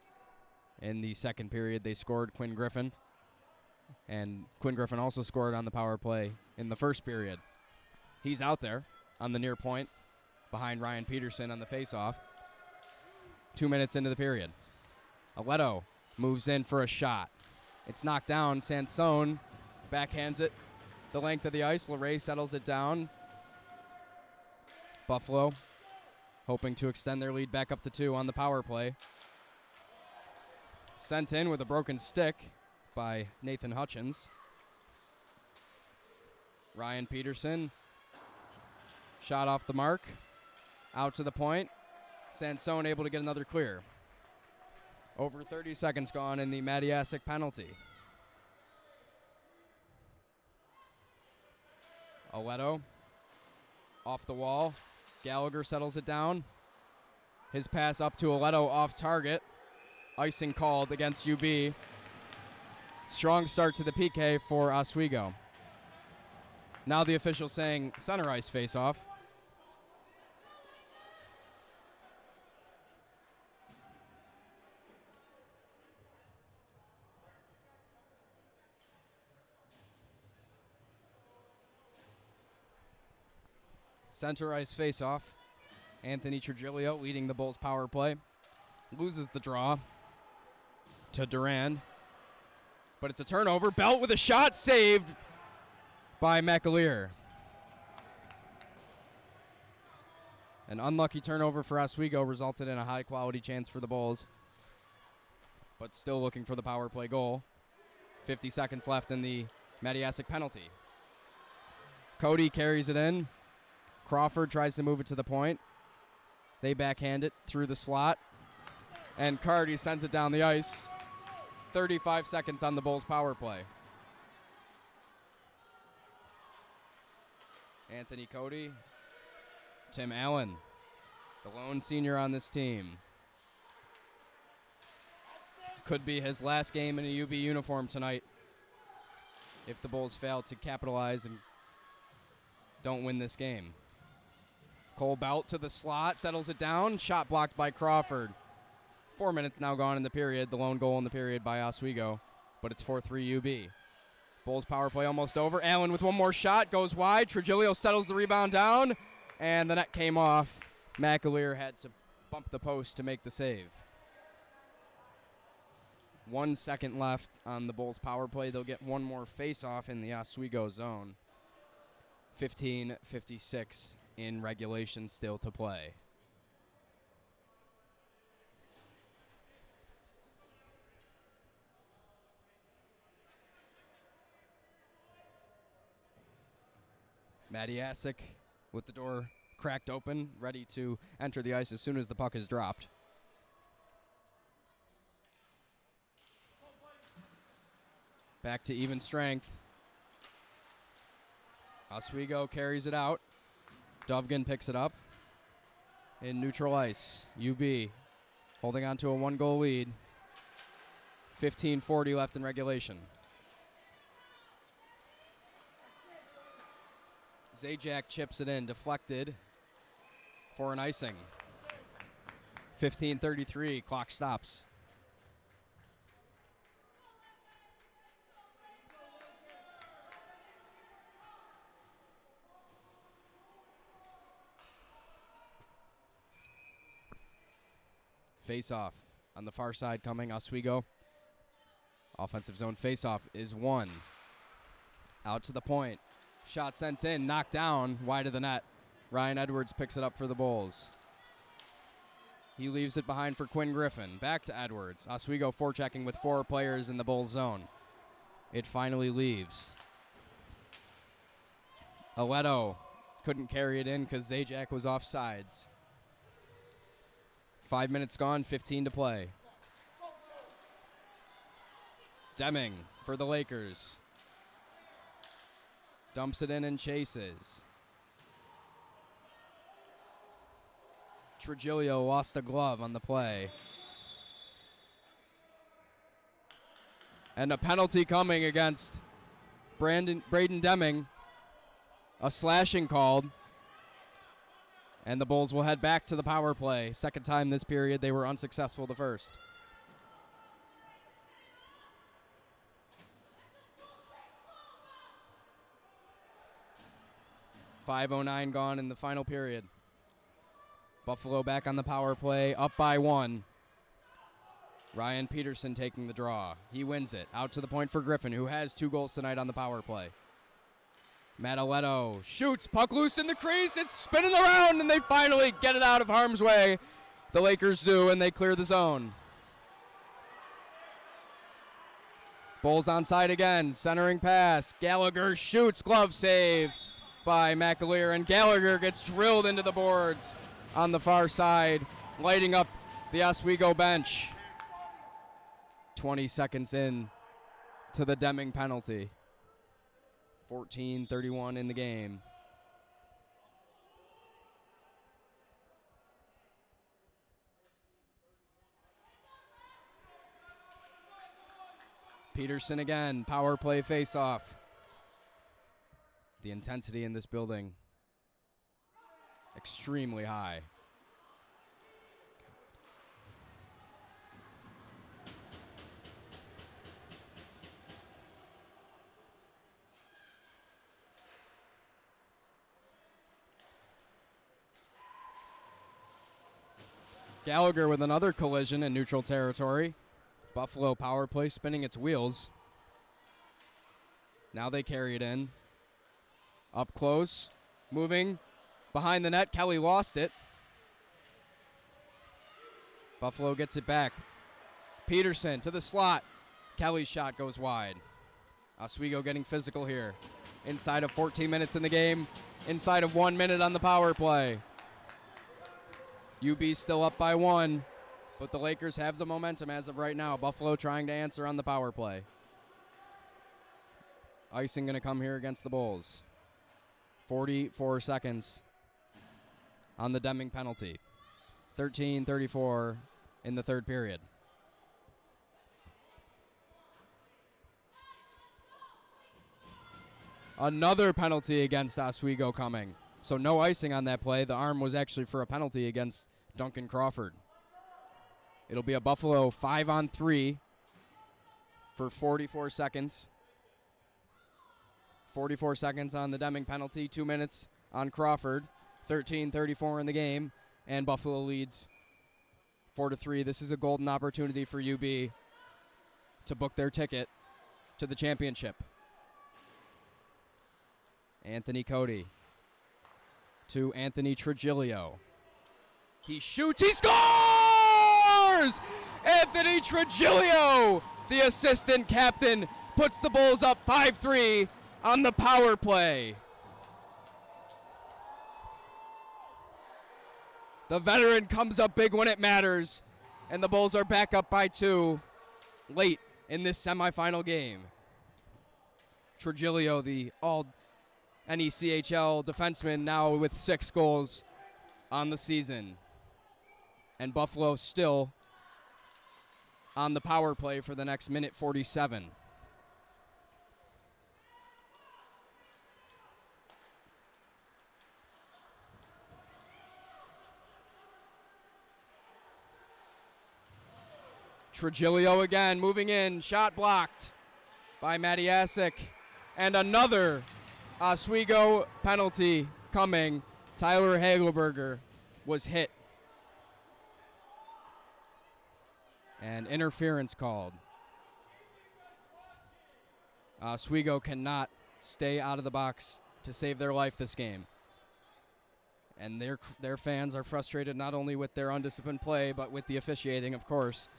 In the second period, they scored Quinn Griffin. And Quinn Griffin also scored on the power play in the first period. He's out there on the near point behind Ryan Peterson on the faceoff. 2 minutes into the period. Aledo moves in for a shot. It's knocked down. Sansone backhands it the length of the ice. LeRae settles it down. Buffalo hoping to extend their lead back up to 2 on the power play. Sent in with a broken stick by Nathan Hutchins. Ryan Peterson, shot off the mark, out to the point. Sansone able to get another clear. Over 30 seconds gone in the Matiasik penalty. Aledo off the wall. Gallagher settles it down. His pass up to Aledo off target. Icing called against UB. Strong start to the PK for Oswego. Now the official saying center ice face-off. Center ice face-off. Anthony Trigilio leading the Bulls power play. Loses the draw to Durand. But it's a turnover. Belt with a shot, saved by McAleer. An unlucky turnover for Oswego resulted in a high-quality chance for the Bulls. But still looking for the power play goal. 50 seconds left in the Matiasik penalty. Cody carries it in. Crawford tries to move it to the point. They backhand it through the slot. And Cardi sends it down the ice. 35 seconds on the Bulls power play. Anthony Cody. Tim Allen, the lone senior on this team. Could be his last game in a UB uniform tonight if the Bulls fail to capitalize and don't win this game. Cole Belt to the slot, settles it down. Shot blocked by Crawford. 4 minutes now gone in the period. The lone goal in the period by Oswego, but it's 4-3 UB. Bulls power play almost over. Allen with one more shot, goes wide. Trigilio settles the rebound down, and the net came off. McAleer had to bump the post to make the save. 1 second left on the Bulls power play. They'll get one more face-off in the Oswego zone. 15:56 in regulation still to play. Matiasik with the door cracked open, ready to enter the ice as soon as the puck is dropped. Back to even strength. Oswego carries it out. Dovgan picks it up in neutral ice. UB holding on to a 1-goal lead. 15:40 left in regulation. Zajac chips it in, deflected for an icing. 15:33, clock stops. Face-off on the far side coming, Oswego. Offensive zone face-off is won. Out to the point. Shot sent in, knocked down, wide of the net. Ryan Edwards picks it up for the Bulls. He leaves it behind for Quinn Griffin. Back to Edwards. Oswego forechecking with 4 players in the Bulls zone. It finally leaves. Aledo couldn't carry it in because Zajac was offsides. 5 minutes gone, 15 to play. Deming for the Lakers. Dumps it in and chases. Trigilio lost a glove on the play. And a penalty coming against Braden Deming. A slashing called. And the Bulls will head back to the power play. Second time this period, they were unsuccessful the first. 5:09 gone in the final period. Buffalo back on the power play, up by 1. Ryan Peterson taking the draw. He wins it. Out to the point for Griffin, who has 2 goals tonight on the power play. Mataletto shoots, puck loose in the crease. It's spinning around, and they finally get it out of harm's way. The Lakers do, and they clear the zone. Bulls onside again, centering pass. Gallagher shoots, glove save by McAleer, and Gallagher gets drilled into the boards on the far side, lighting up the Oswego bench. 20 seconds in to the Deming penalty. 14:31 in the game. Peterson again, power play face-off. The intensity in this building, extremely high. Gallagher with another collision in neutral territory. Buffalo power play spinning its wheels. Now they carry it in. Up close, moving behind the net. Kelly lost it. Buffalo gets it back. Peterson to the slot. Kelly's shot goes wide. Oswego getting physical here. Inside of 14 minutes in the game. Inside of 1 minute on the power play. UB still up by 1, but the Lakers have the momentum as of right now. Buffalo trying to answer on the power play. Icing going to come here against the Bulls. 44 seconds on the Deming penalty. 13:34 in the third period. Another penalty against Oswego coming. So no icing on that play. The arm was actually for a penalty against Duncan Crawford. It'll be a Buffalo 5-on-3 for 44 seconds. 44 seconds on the Deming penalty, 2 minutes on Crawford. 13:34 in the game, and Buffalo leads 4-3. This is a golden opportunity for UB to book their ticket to the championship. Anthony Cody to Anthony Trigilio. He shoots, he scores! Anthony Trigilio, the assistant captain, puts the Bulls up 5-3 on the power play. The veteran comes up big when it matters, and the Bulls are back up by 2 late in this semifinal game. Trigilio, the all-NECHL defenseman, now with 6 goals on the season. And Buffalo still on the power play for the next minute 47. Trigilio again, moving in, shot blocked by Matiasek. And another Oswego penalty coming. Tyler Hagelberger was hit. And interference called. Oswego cannot stay out of the box to save their life this game. And their fans are frustrated not only with their undisciplined play, but with the officiating, of course.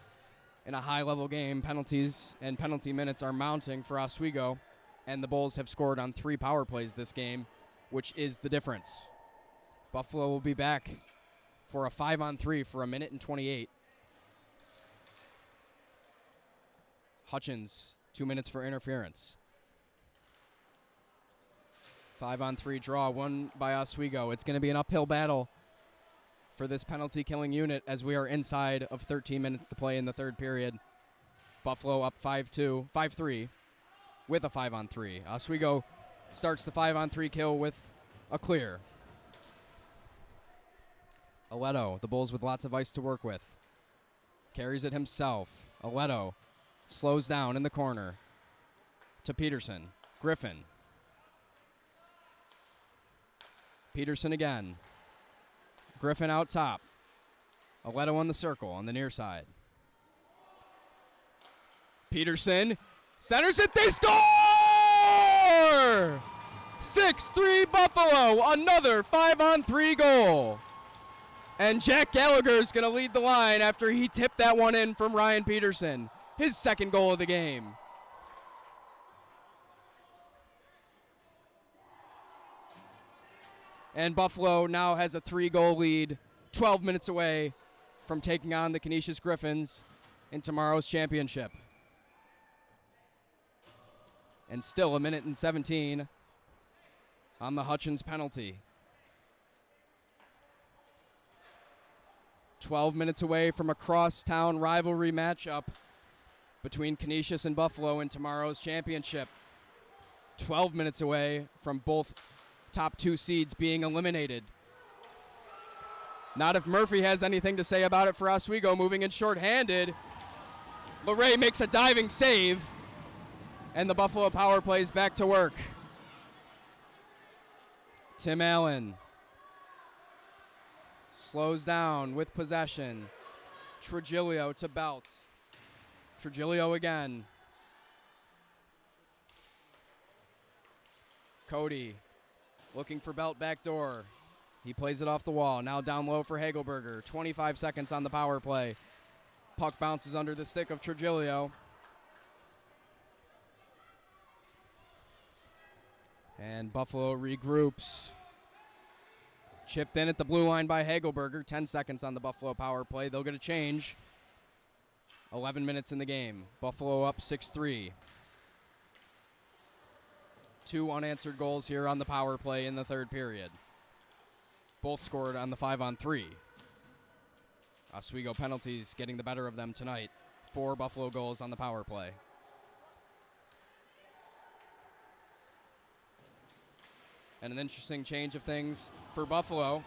In a high-level game, penalties and penalty minutes are mounting for Oswego, and the Bulls have scored on 3 power plays this game, which is the difference. Buffalo will be back for a 5-on-3 for a minute and 28. Hutchins, 2 minutes for interference. 5-on-3 draw, won by Oswego. It's going to be an uphill battle for this penalty-killing unit as we are inside of 13 minutes to play in the third period. Buffalo up 5-3 with a 5-on-3. Oswego starts the 5-on-3 kill with a clear. Aletto, the Bulls with lots of ice to work with. Carries it himself. Aletto slows down in the corner to Peterson. Griffin. Peterson again. Griffin out top. Aleto on the circle on the near side. Peterson centers it. They score! 6-3 Buffalo. Another 5-on-3 goal. And Jack Gallagher's going to lead the line after he tipped that one in from Ryan Peterson. His second goal of the game. And Buffalo now has a 3-goal lead, 12 minutes away from taking on the Canisius Griffins in tomorrow's championship. And still 1:17 on the Hutchins penalty. 12 minutes away from a crosstown rivalry matchup between Canisius and Buffalo in tomorrow's championship. 12 minutes away from both top 2 seeds being eliminated. Not if Murphy has anything to say about it for Oswego. Moving in shorthanded. LeRae makes a diving save, and the Buffalo power play is back to work. Tim Allen slows down with possession. Trujillo to Belt. Trujillo again. Cody looking for Belt back door. He plays it off the wall. Now down low for Hagelberger. 25 seconds on the power play. Puck bounces under the stick of Trujillo. And Buffalo regroups. Chipped in at the blue line by Hagelberger. 10 seconds on the Buffalo power play. They'll get a change. 11 minutes in the game. Buffalo up 6-3. 2 unanswered goals here on the power play in the third period. Both scored on the 5-on-3. Oswego penalties getting the better of them tonight. 4 Buffalo goals on the power play. And an interesting change of things for Buffalo.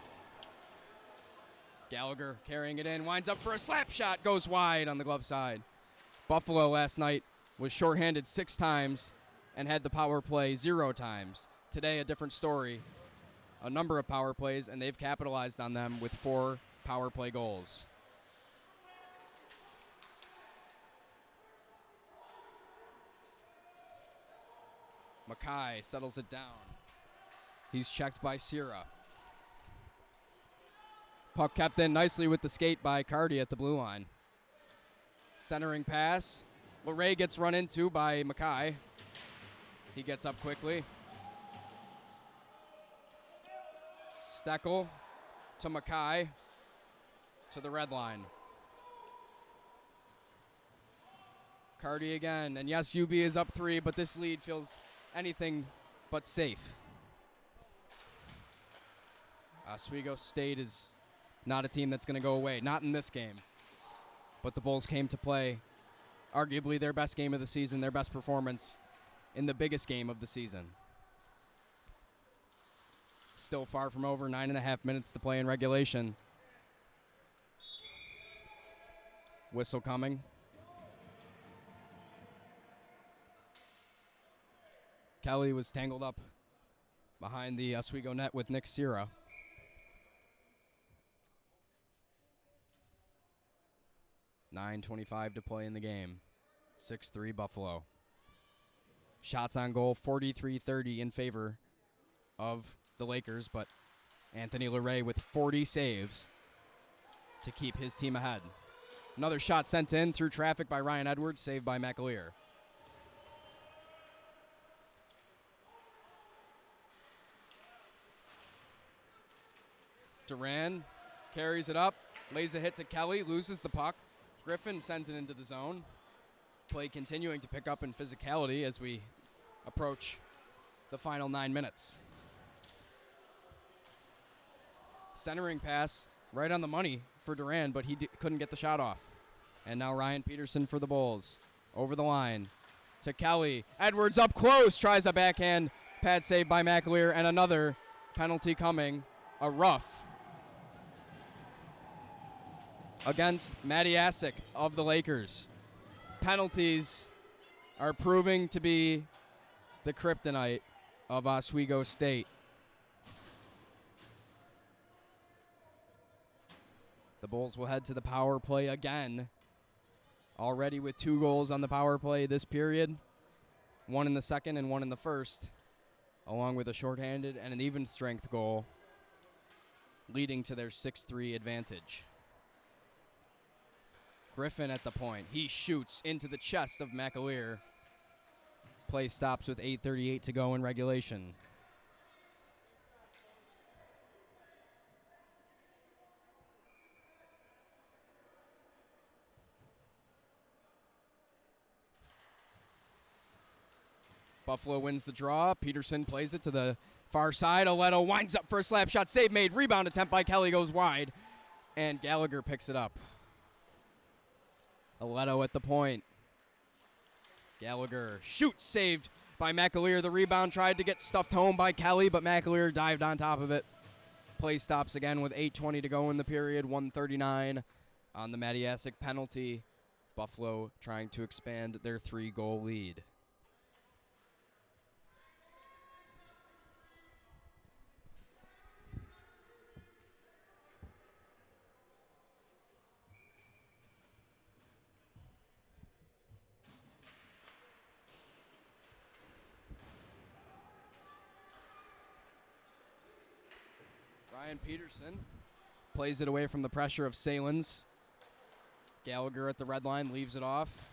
Gallagher carrying it in, winds up for a slap shot, goes wide on the glove side. Buffalo last night was shorthanded 6 times and had the power play 0 times. Today, a different story. A number of power plays, and they've capitalized on them with 4 power play goals. Mackay settles it down. He's checked by Sierra. Puck kept in nicely with the skate by Cardi at the blue line. Centering pass. LeRae gets run into by Mackay. He gets up quickly. Steckel to Mackay to the red line. Cardi again, and yes, UB is up 3, but this lead feels anything but safe. Oswego State is not a team that's going to go away, not in this game. But the Bulls came to play arguably their best game of the season, their best performance in the biggest game of the season. Still far from over, 9.5 minutes to play in regulation. Whistle coming. Kelly was tangled up behind the Oswego net with Nick Sierra. .25 to play in the game. 6-3 Buffalo. Shots on goal, 43-30 in favor of the Lakers, but Anthony LeRae with 40 saves to keep his team ahead. Another shot sent in through traffic by Ryan Edwards, saved by McAleer. Duran carries it up, lays a hit to Kelly, loses the puck. Griffin sends it into the zone. Play continuing to pick up in physicality as we approach the final 9 minutes. Centering pass right on the money for Duran, but he couldn't get the shot off. And now Ryan Peterson for the Bulls. Over the line to Kelly. Edwards up close, tries a backhand pad save by McAleer, and another penalty coming, a rough against Matty Asick of the Lakers. Penalties are proving to be the kryptonite of Oswego State. The Bulls will head to the power play again. Already with 2 goals on the power play this period. 1 in the second and 1 in the first, along with a shorthanded and an even strength goal, leading to their 6-3 advantage. Griffin at the point. He shoots into the chest of McAleer. Play stops with 8:38 to go in regulation. Buffalo wins the draw. Peterson plays it to the far side. Aledo winds up for a slap shot. Save made. Rebound attempt by Kelly goes wide. And Gallagher picks it up. Aledo at the point. Gallagher shoots. Saved by McAleer. The rebound tried to get stuffed home by Kelly, but McAleer dived on top of it. Play stops again with 8:20 to go in the period. 1:39 on the Matiasic penalty. Buffalo trying to expand their 3-goal lead. Ryan Peterson plays it away from the pressure of Salins. Gallagher at the red line leaves it off.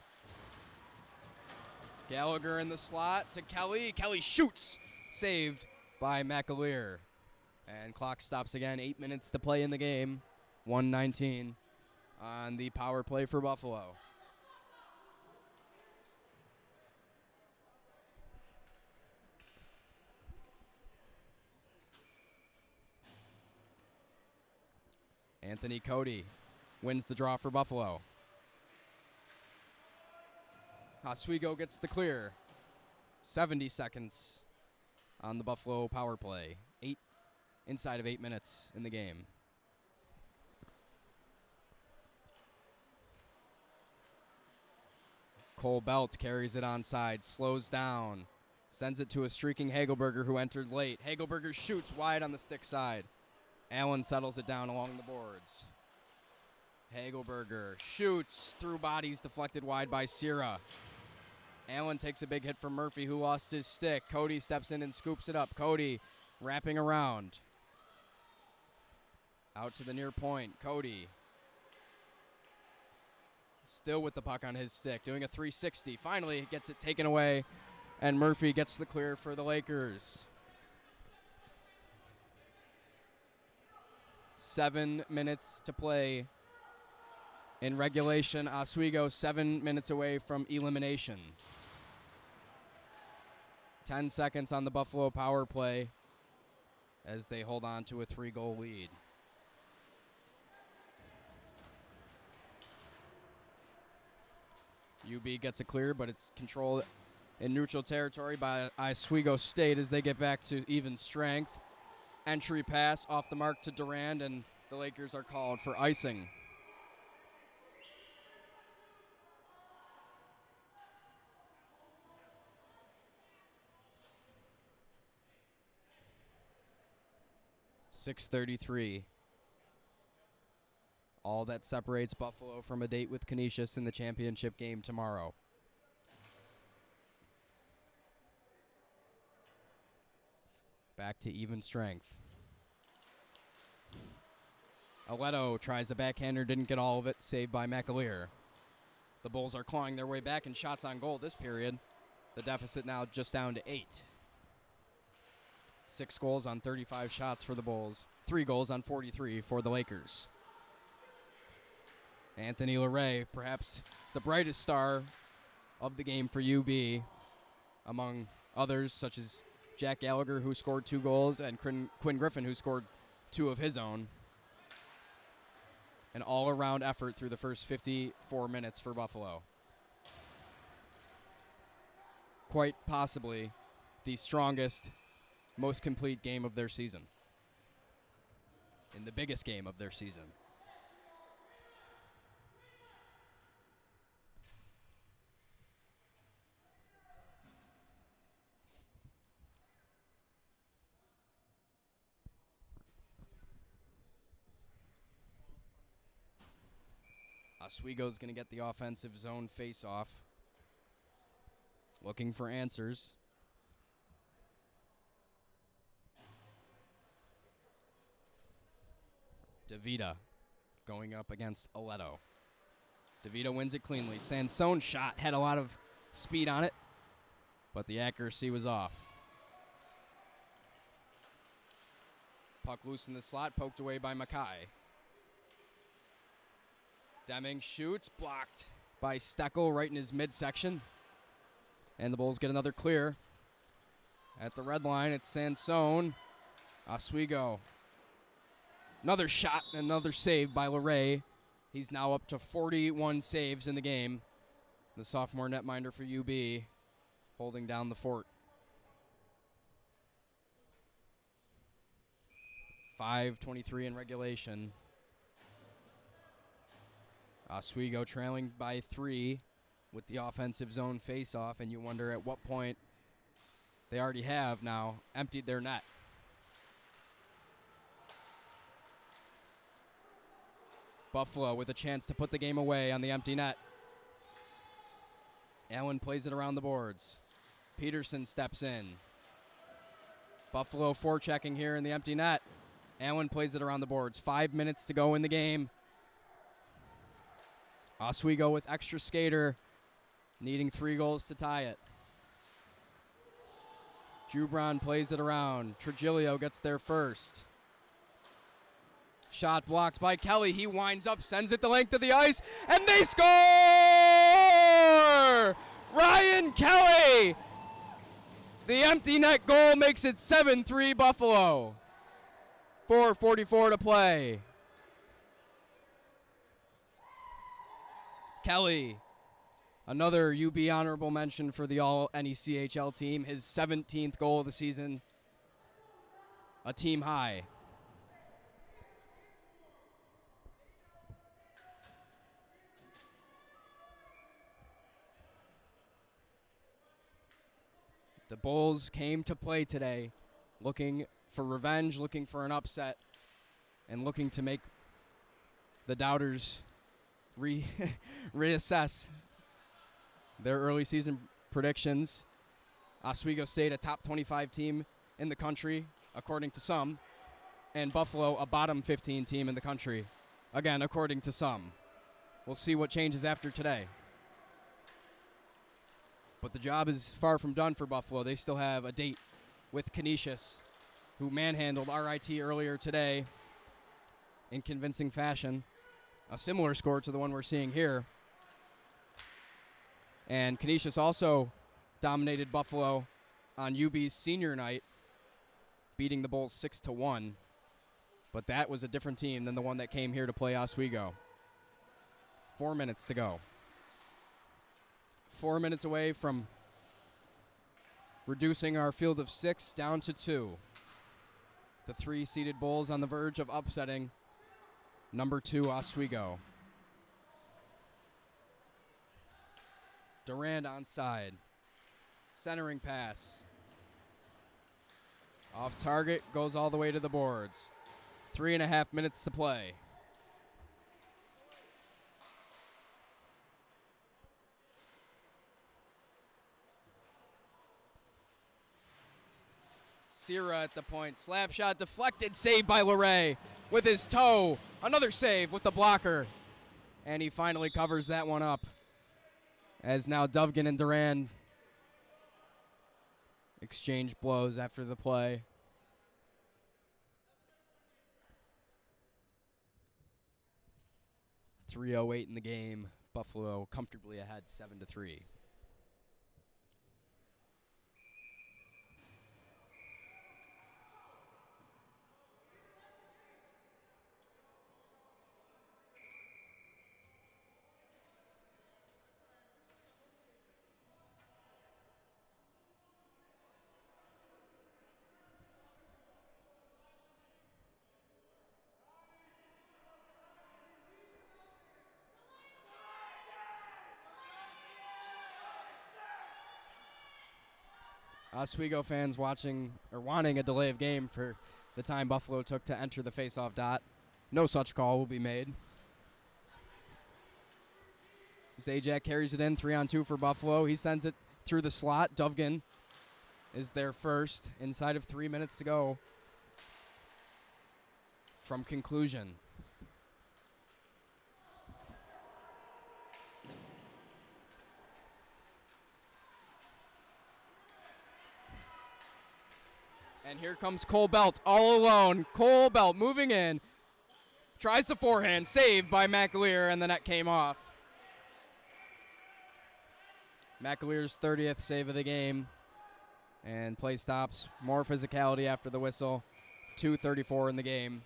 Gallagher in the slot to Kelly. Kelly shoots. Saved by McAleer. And clock stops again. 8 minutes to play in the game. 1:19 on the power play for Buffalo. Anthony Cody wins the draw for Buffalo. Oswego gets the clear. 70 seconds on the Buffalo power play. Inside of 8 minutes in the game. Cole Belt carries it onside, slows down, sends it to a streaking Hagelberger who entered late. Hagelberger shoots wide on the stick side. Allen settles it down along the boards. Hagelberger shoots through bodies, deflected wide by Sierra. Allen takes a big hit from Murphy, who lost his stick. Cody steps in and scoops it up. Cody wrapping around. Out to the near point. Cody still with the puck on his stick, doing a 360. Finally gets it taken away, and Murphy gets the clear for the Lakers. 7 minutes to play in regulation. Oswego 7 minutes away from elimination. 10 seconds on the Buffalo power play as they hold on to a 3-goal lead. UB gets a clear, but it's controlled in neutral territory by Oswego State as they get back to even strength. Entry pass off the mark to Durand, and the Lakers are called for icing. .633. All that separates Buffalo from a date with Canisius in the championship game tomorrow. Back to even strength. Aledo tries a backhander, didn't get all of it, saved by McAleer. The Bulls are clawing their way back in shots on goal this period. The deficit now just down to 8. 6 goals on 35 shots for the Bulls. 3 goals on 43 for the Lakers. Anthony LeRae, perhaps the brightest star of the game for UB, among others such as Jack Gallagher, who scored 2 goals, and Quinn Griffin, who scored 2 of his own. An all-around effort through the first 54 minutes for Buffalo. Quite possibly the strongest, most complete game of their season. In the biggest game of their season. Oswego's going to get the offensive zone face-off. Looking for answers. DeVita going up against Aledo. DeVita wins it cleanly. Sansone's shot had a lot of speed on it, but the accuracy was off. Puck loose in the slot, poked away by Mackay. Deming shoots, blocked by Steckel right in his midsection. And the Bulls get another clear. At the red line, it's Sansone. Oswego. Another shot, another save by LeRae. He's now up to 41 saves in the game. The sophomore netminder for UB holding down the fort. 5:23 in regulation. Oswego trailing by 3 with the offensive zone face-off, and you wonder at what point they already have now emptied their net. Buffalo with a chance to put the game away on the empty net. Allen plays it around the boards. Peterson steps in. Buffalo forechecking here in the empty net. Allen plays it around the boards. 5 minutes to go in the game. Oswego with extra skater, needing 3 goals to tie it. Jubron plays it around. Trigilio gets there first. Shot blocked by Kelly. He winds up, sends it the length of the ice, and they score! Ryan Kelly! The empty net goal makes it 7-3 Buffalo. 4:44 to play. Kelly, another UB honorable mention for the all-NECHL team. His 17th goal of the season, a team high. The Bulls came to play today looking for revenge, looking for an upset, and looking to make the doubters reassess their early season predictions. Oswego State, a top 25 team in the country, according to some, and Buffalo, a bottom 15 team in the country, again, according to some. We'll see what changes after today. But the job is far from done for Buffalo. They still have a date with Canisius, who manhandled RIT earlier today in convincing fashion. A similar score to the one we're seeing here. And Canisius also dominated Buffalo on UB's senior night, beating the Bulls 6-1. But that was a different team than the one that came here to play Oswego. 4 minutes to go. 4 minutes away from reducing our field of 6 down to 2. The 3-seeded Bulls on the verge of upsetting number 2 Oswego. Durand onside. Centering pass. Off target, goes all the way to the boards. 3.5 minutes to play. Sierra at the point. Slap shot deflected. Saved by LeRae with his toe. Another save with the blocker. And he finally covers that one up. As now Dovgan and Durand exchange blows after the play. .308 in the game. Buffalo comfortably ahead 7-3. Oswego fans watching or wanting a delay of game for the time Buffalo took to enter the faceoff dot. No such call will be made. Zajac carries it in, 3-on-2 for Buffalo. He sends it through the slot. Dovgan is there first, inside of 3 minutes to go from conclusion. And here comes Cole Belt all alone. Cole Belt moving in. Tries the forehand, saved by McAleer, and the net came off. McAleer's 30th save of the game. And play stops. More physicality after the whistle. 2:34 in the game.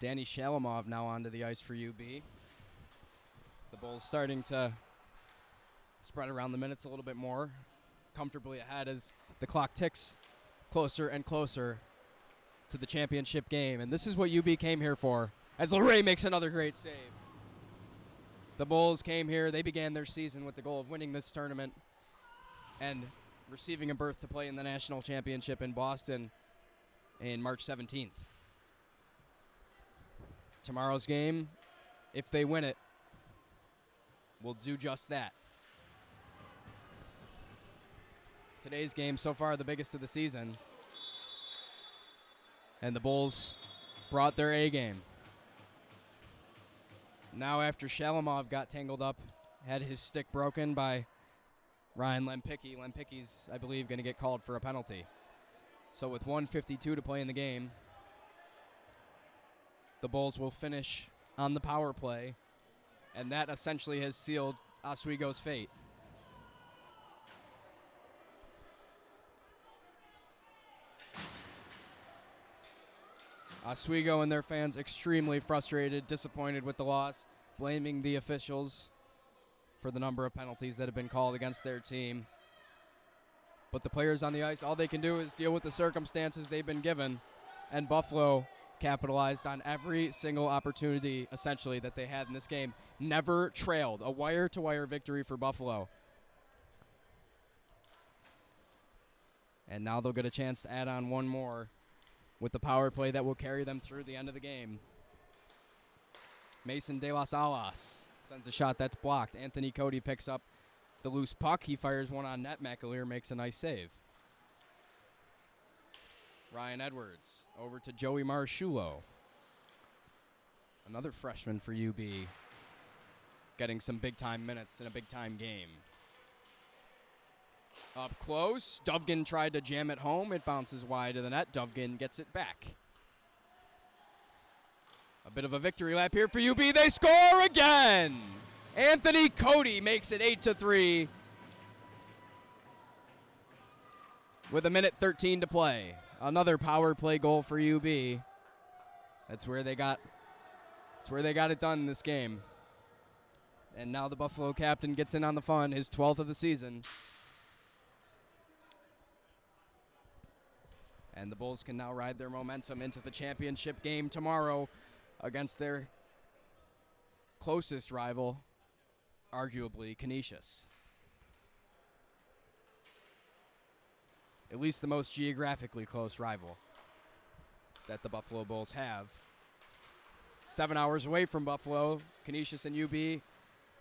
Danny Shalamov now onto the ice for UB. The Bulls starting to spread around the minutes a little bit more, comfortably ahead as the clock ticks closer and closer to the championship game. And this is what UB came here for, as LeRae makes another great save. The Bulls came here, they began their season with the goal of winning this tournament and receiving a berth to play in the national championship in Boston in March 17th. Tomorrow's game, if they win it, will do just that. Today's game, so far the biggest of the season. And the Bulls brought their A game. Now after Shalamov got tangled up, had his stick broken by Ryan Lempicki. Lempicki's, I believe, going to get called for a penalty. So with 1:52 to play in the game, the Bulls will finish on the power play, and that essentially has sealed Oswego's fate. Oswego and their fans extremely frustrated, disappointed with the loss, blaming the officials for the number of penalties that have been called against their team. But the players on the ice, all they can do is deal with the circumstances they've been given, and Buffalo capitalized on every single opportunity, essentially, that they had in this game. Never trailed. A wire-to-wire victory for Buffalo. And now they'll get a chance to add on one more with the power play that will carry them through the end of the game. Mason De Las Alas sends a shot that's blocked. Anthony Cody picks up the loose puck. He fires one on net. McAleer makes a nice save. Ryan Edwards over to Joey Marshulo. Another freshman for UB, getting some big-time minutes in a big-time game. Up close, Dovgan tried to jam it home. It bounces wide of the net. Dovgan gets it back. A bit of a victory lap here for UB. They score again! Anthony Cody makes it 8-3 with 1:13 to play. Another power play goal for UB. That's where they got it done in this game. And now the Buffalo captain gets in on the fun, his 12th of the season. And the Bulls can now ride their momentum into the championship game tomorrow against their closest rival, arguably Canisius. At least the most geographically close rival that the Buffalo Bulls have. 7 hours away from Buffalo, Canisius and UB,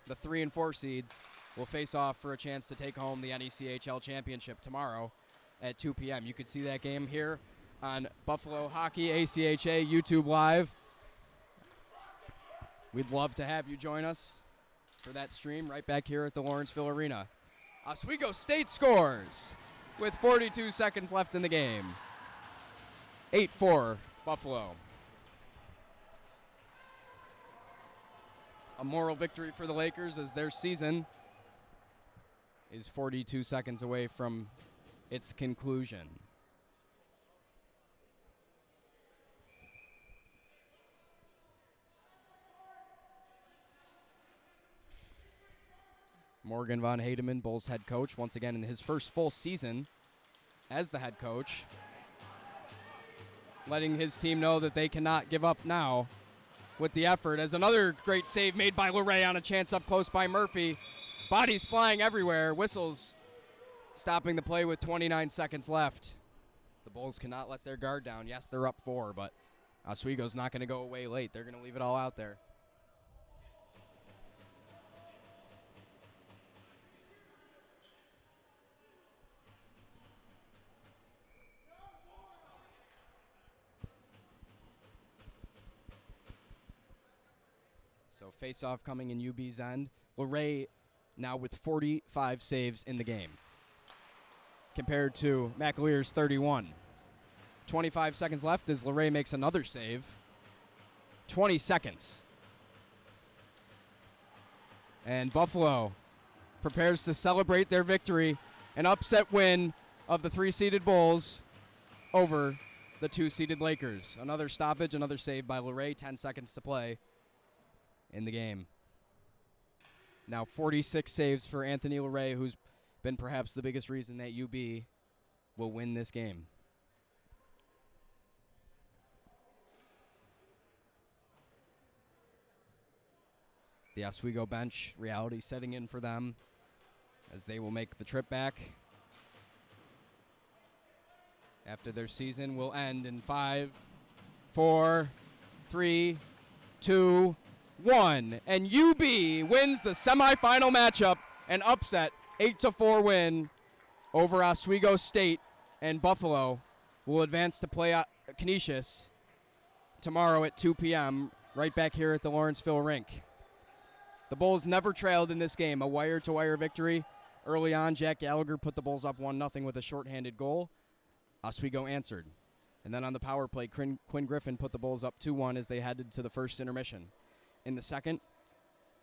the 3 and 4 seeds, will face off for a chance to take home the NECHL championship tomorrow at 2 p.m. You could see that game here on Buffalo Hockey ACHA YouTube Live. We'd love to have you join us for that stream right back here at the Lawrenceville Arena. Oswego State scores with 42 seconds left in the game. 8-4 Buffalo. A moral victory for the Lakers as their season is 42 seconds away from its conclusion. Morgan von Hademan, Bulls head coach, once again in his first full season as the head coach, letting his team know that they cannot give up now with the effort. As another great save made by LeRae on a chance up close by Murphy. Bodies flying everywhere. Whistles stopping the play with 29 seconds left. The Bulls cannot let their guard down. Yes, they're up 4, but Oswego's not going to go away late. They're going to leave it all out there. So face-off coming in UB's end. LeRae now with 45 saves in the game, compared to McAleer's 31. 25 seconds left as LeRae makes another save. 20 seconds. And Buffalo prepares to celebrate their victory, an upset win of the 3-seeded Bulls over the 2-seeded Lakers. Another stoppage, another save by LeRae, 10 seconds to play in the game. Now 46 saves for Anthony LeRae, who's been perhaps the biggest reason that UB will win this game. The Oswego bench, reality setting in for them as they will make the trip back after their season will end in 5, 4, 3, 2, 1. And UB wins the semifinal matchup, an upset 8-4 win over Oswego State, and Buffalo will advance to play Canisius tomorrow at 2 p.m. right back here at the Lawrenceville rink. The Bulls never trailed in this game, a wire-to-wire victory. Early on, Jack Gallagher put the Bulls up 1-0 with a shorthanded goal. Oswego answered. And then on the power play, Quinn Griffin put the Bulls up 2-1 as they headed to the first intermission. In the second,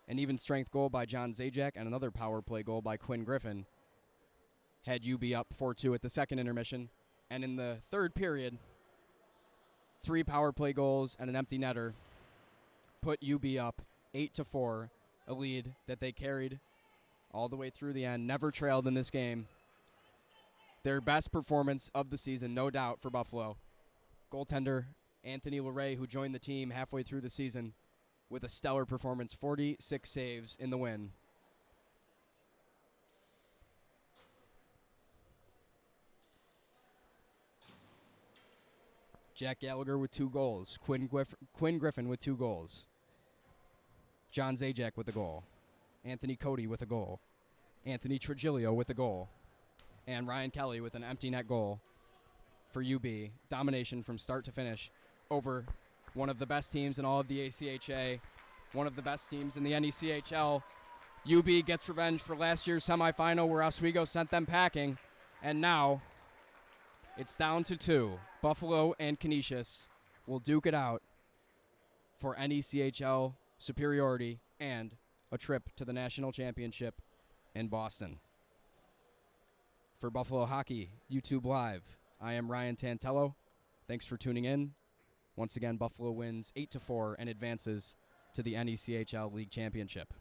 an even-strength goal by John Zajac and another power play goal by Quinn Griffin had UB up 4-2 at the second intermission. And in the third period, 3 power play goals and an empty netter put UB up 8-4, a lead that they carried all the way through the end, never trailed in this game. Their best performance of the season, no doubt, for Buffalo. Goaltender Anthony LeRae, who joined the team halfway through the season with a stellar performance, 46 saves in the win. Jack Gallagher with 2 goals. Quinn Griffin with 2 goals. John Zajac with a goal. Anthony Cody with a goal. Anthony Trigilio with a goal. And Ryan Kelly with an empty net goal for UB. Domination from start to finish over one of the best teams in all of the ACHA, one of the best teams in the NECHL. UB gets revenge for last year's semifinal where Oswego sent them packing. And now it's down to 2. Buffalo and Canisius will duke it out for NECHL superiority and a trip to the national championship in Boston. For Buffalo Hockey YouTube Live, I am Ryan Tantello. Thanks for tuning in. Once again, Buffalo wins 8-4 and advances to the NECHL League Championship.